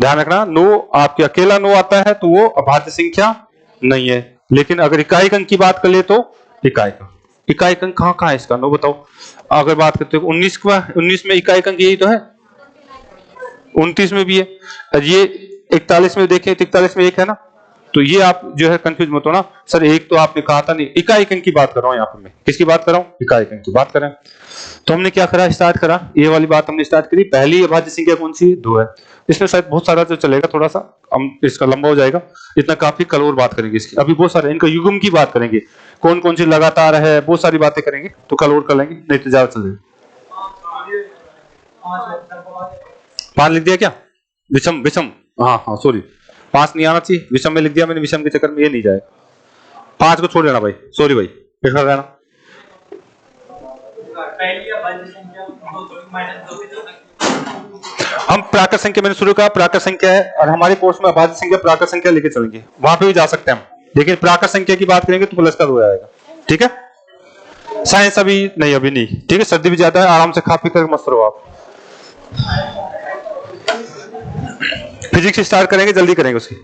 [SPEAKER 1] ध्यान रखना, 9 आपके अकेला 9 आता है तो वो अभाज्य संख्या नहीं है। लेकिन अगर इकाई अंक की बात कर ले तो इकाई अंक कहां है इसका? 9 बताओ। अगर बात करते हो 19 में इकाई अंक यही तो है, 29 में भी है, ये 41 में देखें, 41 में 1 है ना? तो ये आप जो है कंफ्यूज मत हो ना, सर 1 तो आपने कहा था नहीं। इकाई अंक की बात कर रहा हूं, यहाँ पर मैं किसकी बात कर रहा हूं? इकाई अंक की बात कर रहे हैं। तो हमने क्या करा? स्टार्ट करा, ये वाली बात हमने स्टार्ट करी। पहली अभाज्य संख्या कौन सी है? 2 है। इसमें शायद बहुत सारा जो चलेगा, थोड़ा सा हम इसका लंबा हो जाएगा, इतना काफी। कल और बात करेंगे इसकी। अभी बहुत सारे इनका युग्म की बात करेंगे, कौन कौन सी लगातार है, बहुत सारी बातें करेंगे। तो कल और कर लेंगे, नहीं तो ज्यादा चलेगा। 5 लिख दिया क्या? विषम विषम, हाँ हाँ सॉरी 5 नहीं आना चाहिए, विषम में लिख दिया मैंने, विषम के चक्कर में ये नहीं जाएगा। 5 को छोड़ देना भाई, सॉरी भाई, फिर कर देना। हम प्राकृत संख्या, मैंने शुरू कहा प्राकृत संख्या है, और हमारे कोर्स में अभाज्य संख्या प्राकृत संख्या लेके चलेंगे, वहां पे भी जा सकते हैं हम, लेकिन प्राकृत संख्या की बात करेंगे तो प्लस का 2 आएगा। ठीक है, साइंस अभी नहीं, अभी नहीं, ठीक है, सर्दी भी ज्यादा है, आराम से खा पी कर मस्त रहो आप। फिजिक्स स्टार्ट करेंगे, जल्दी करेंगे उसकी।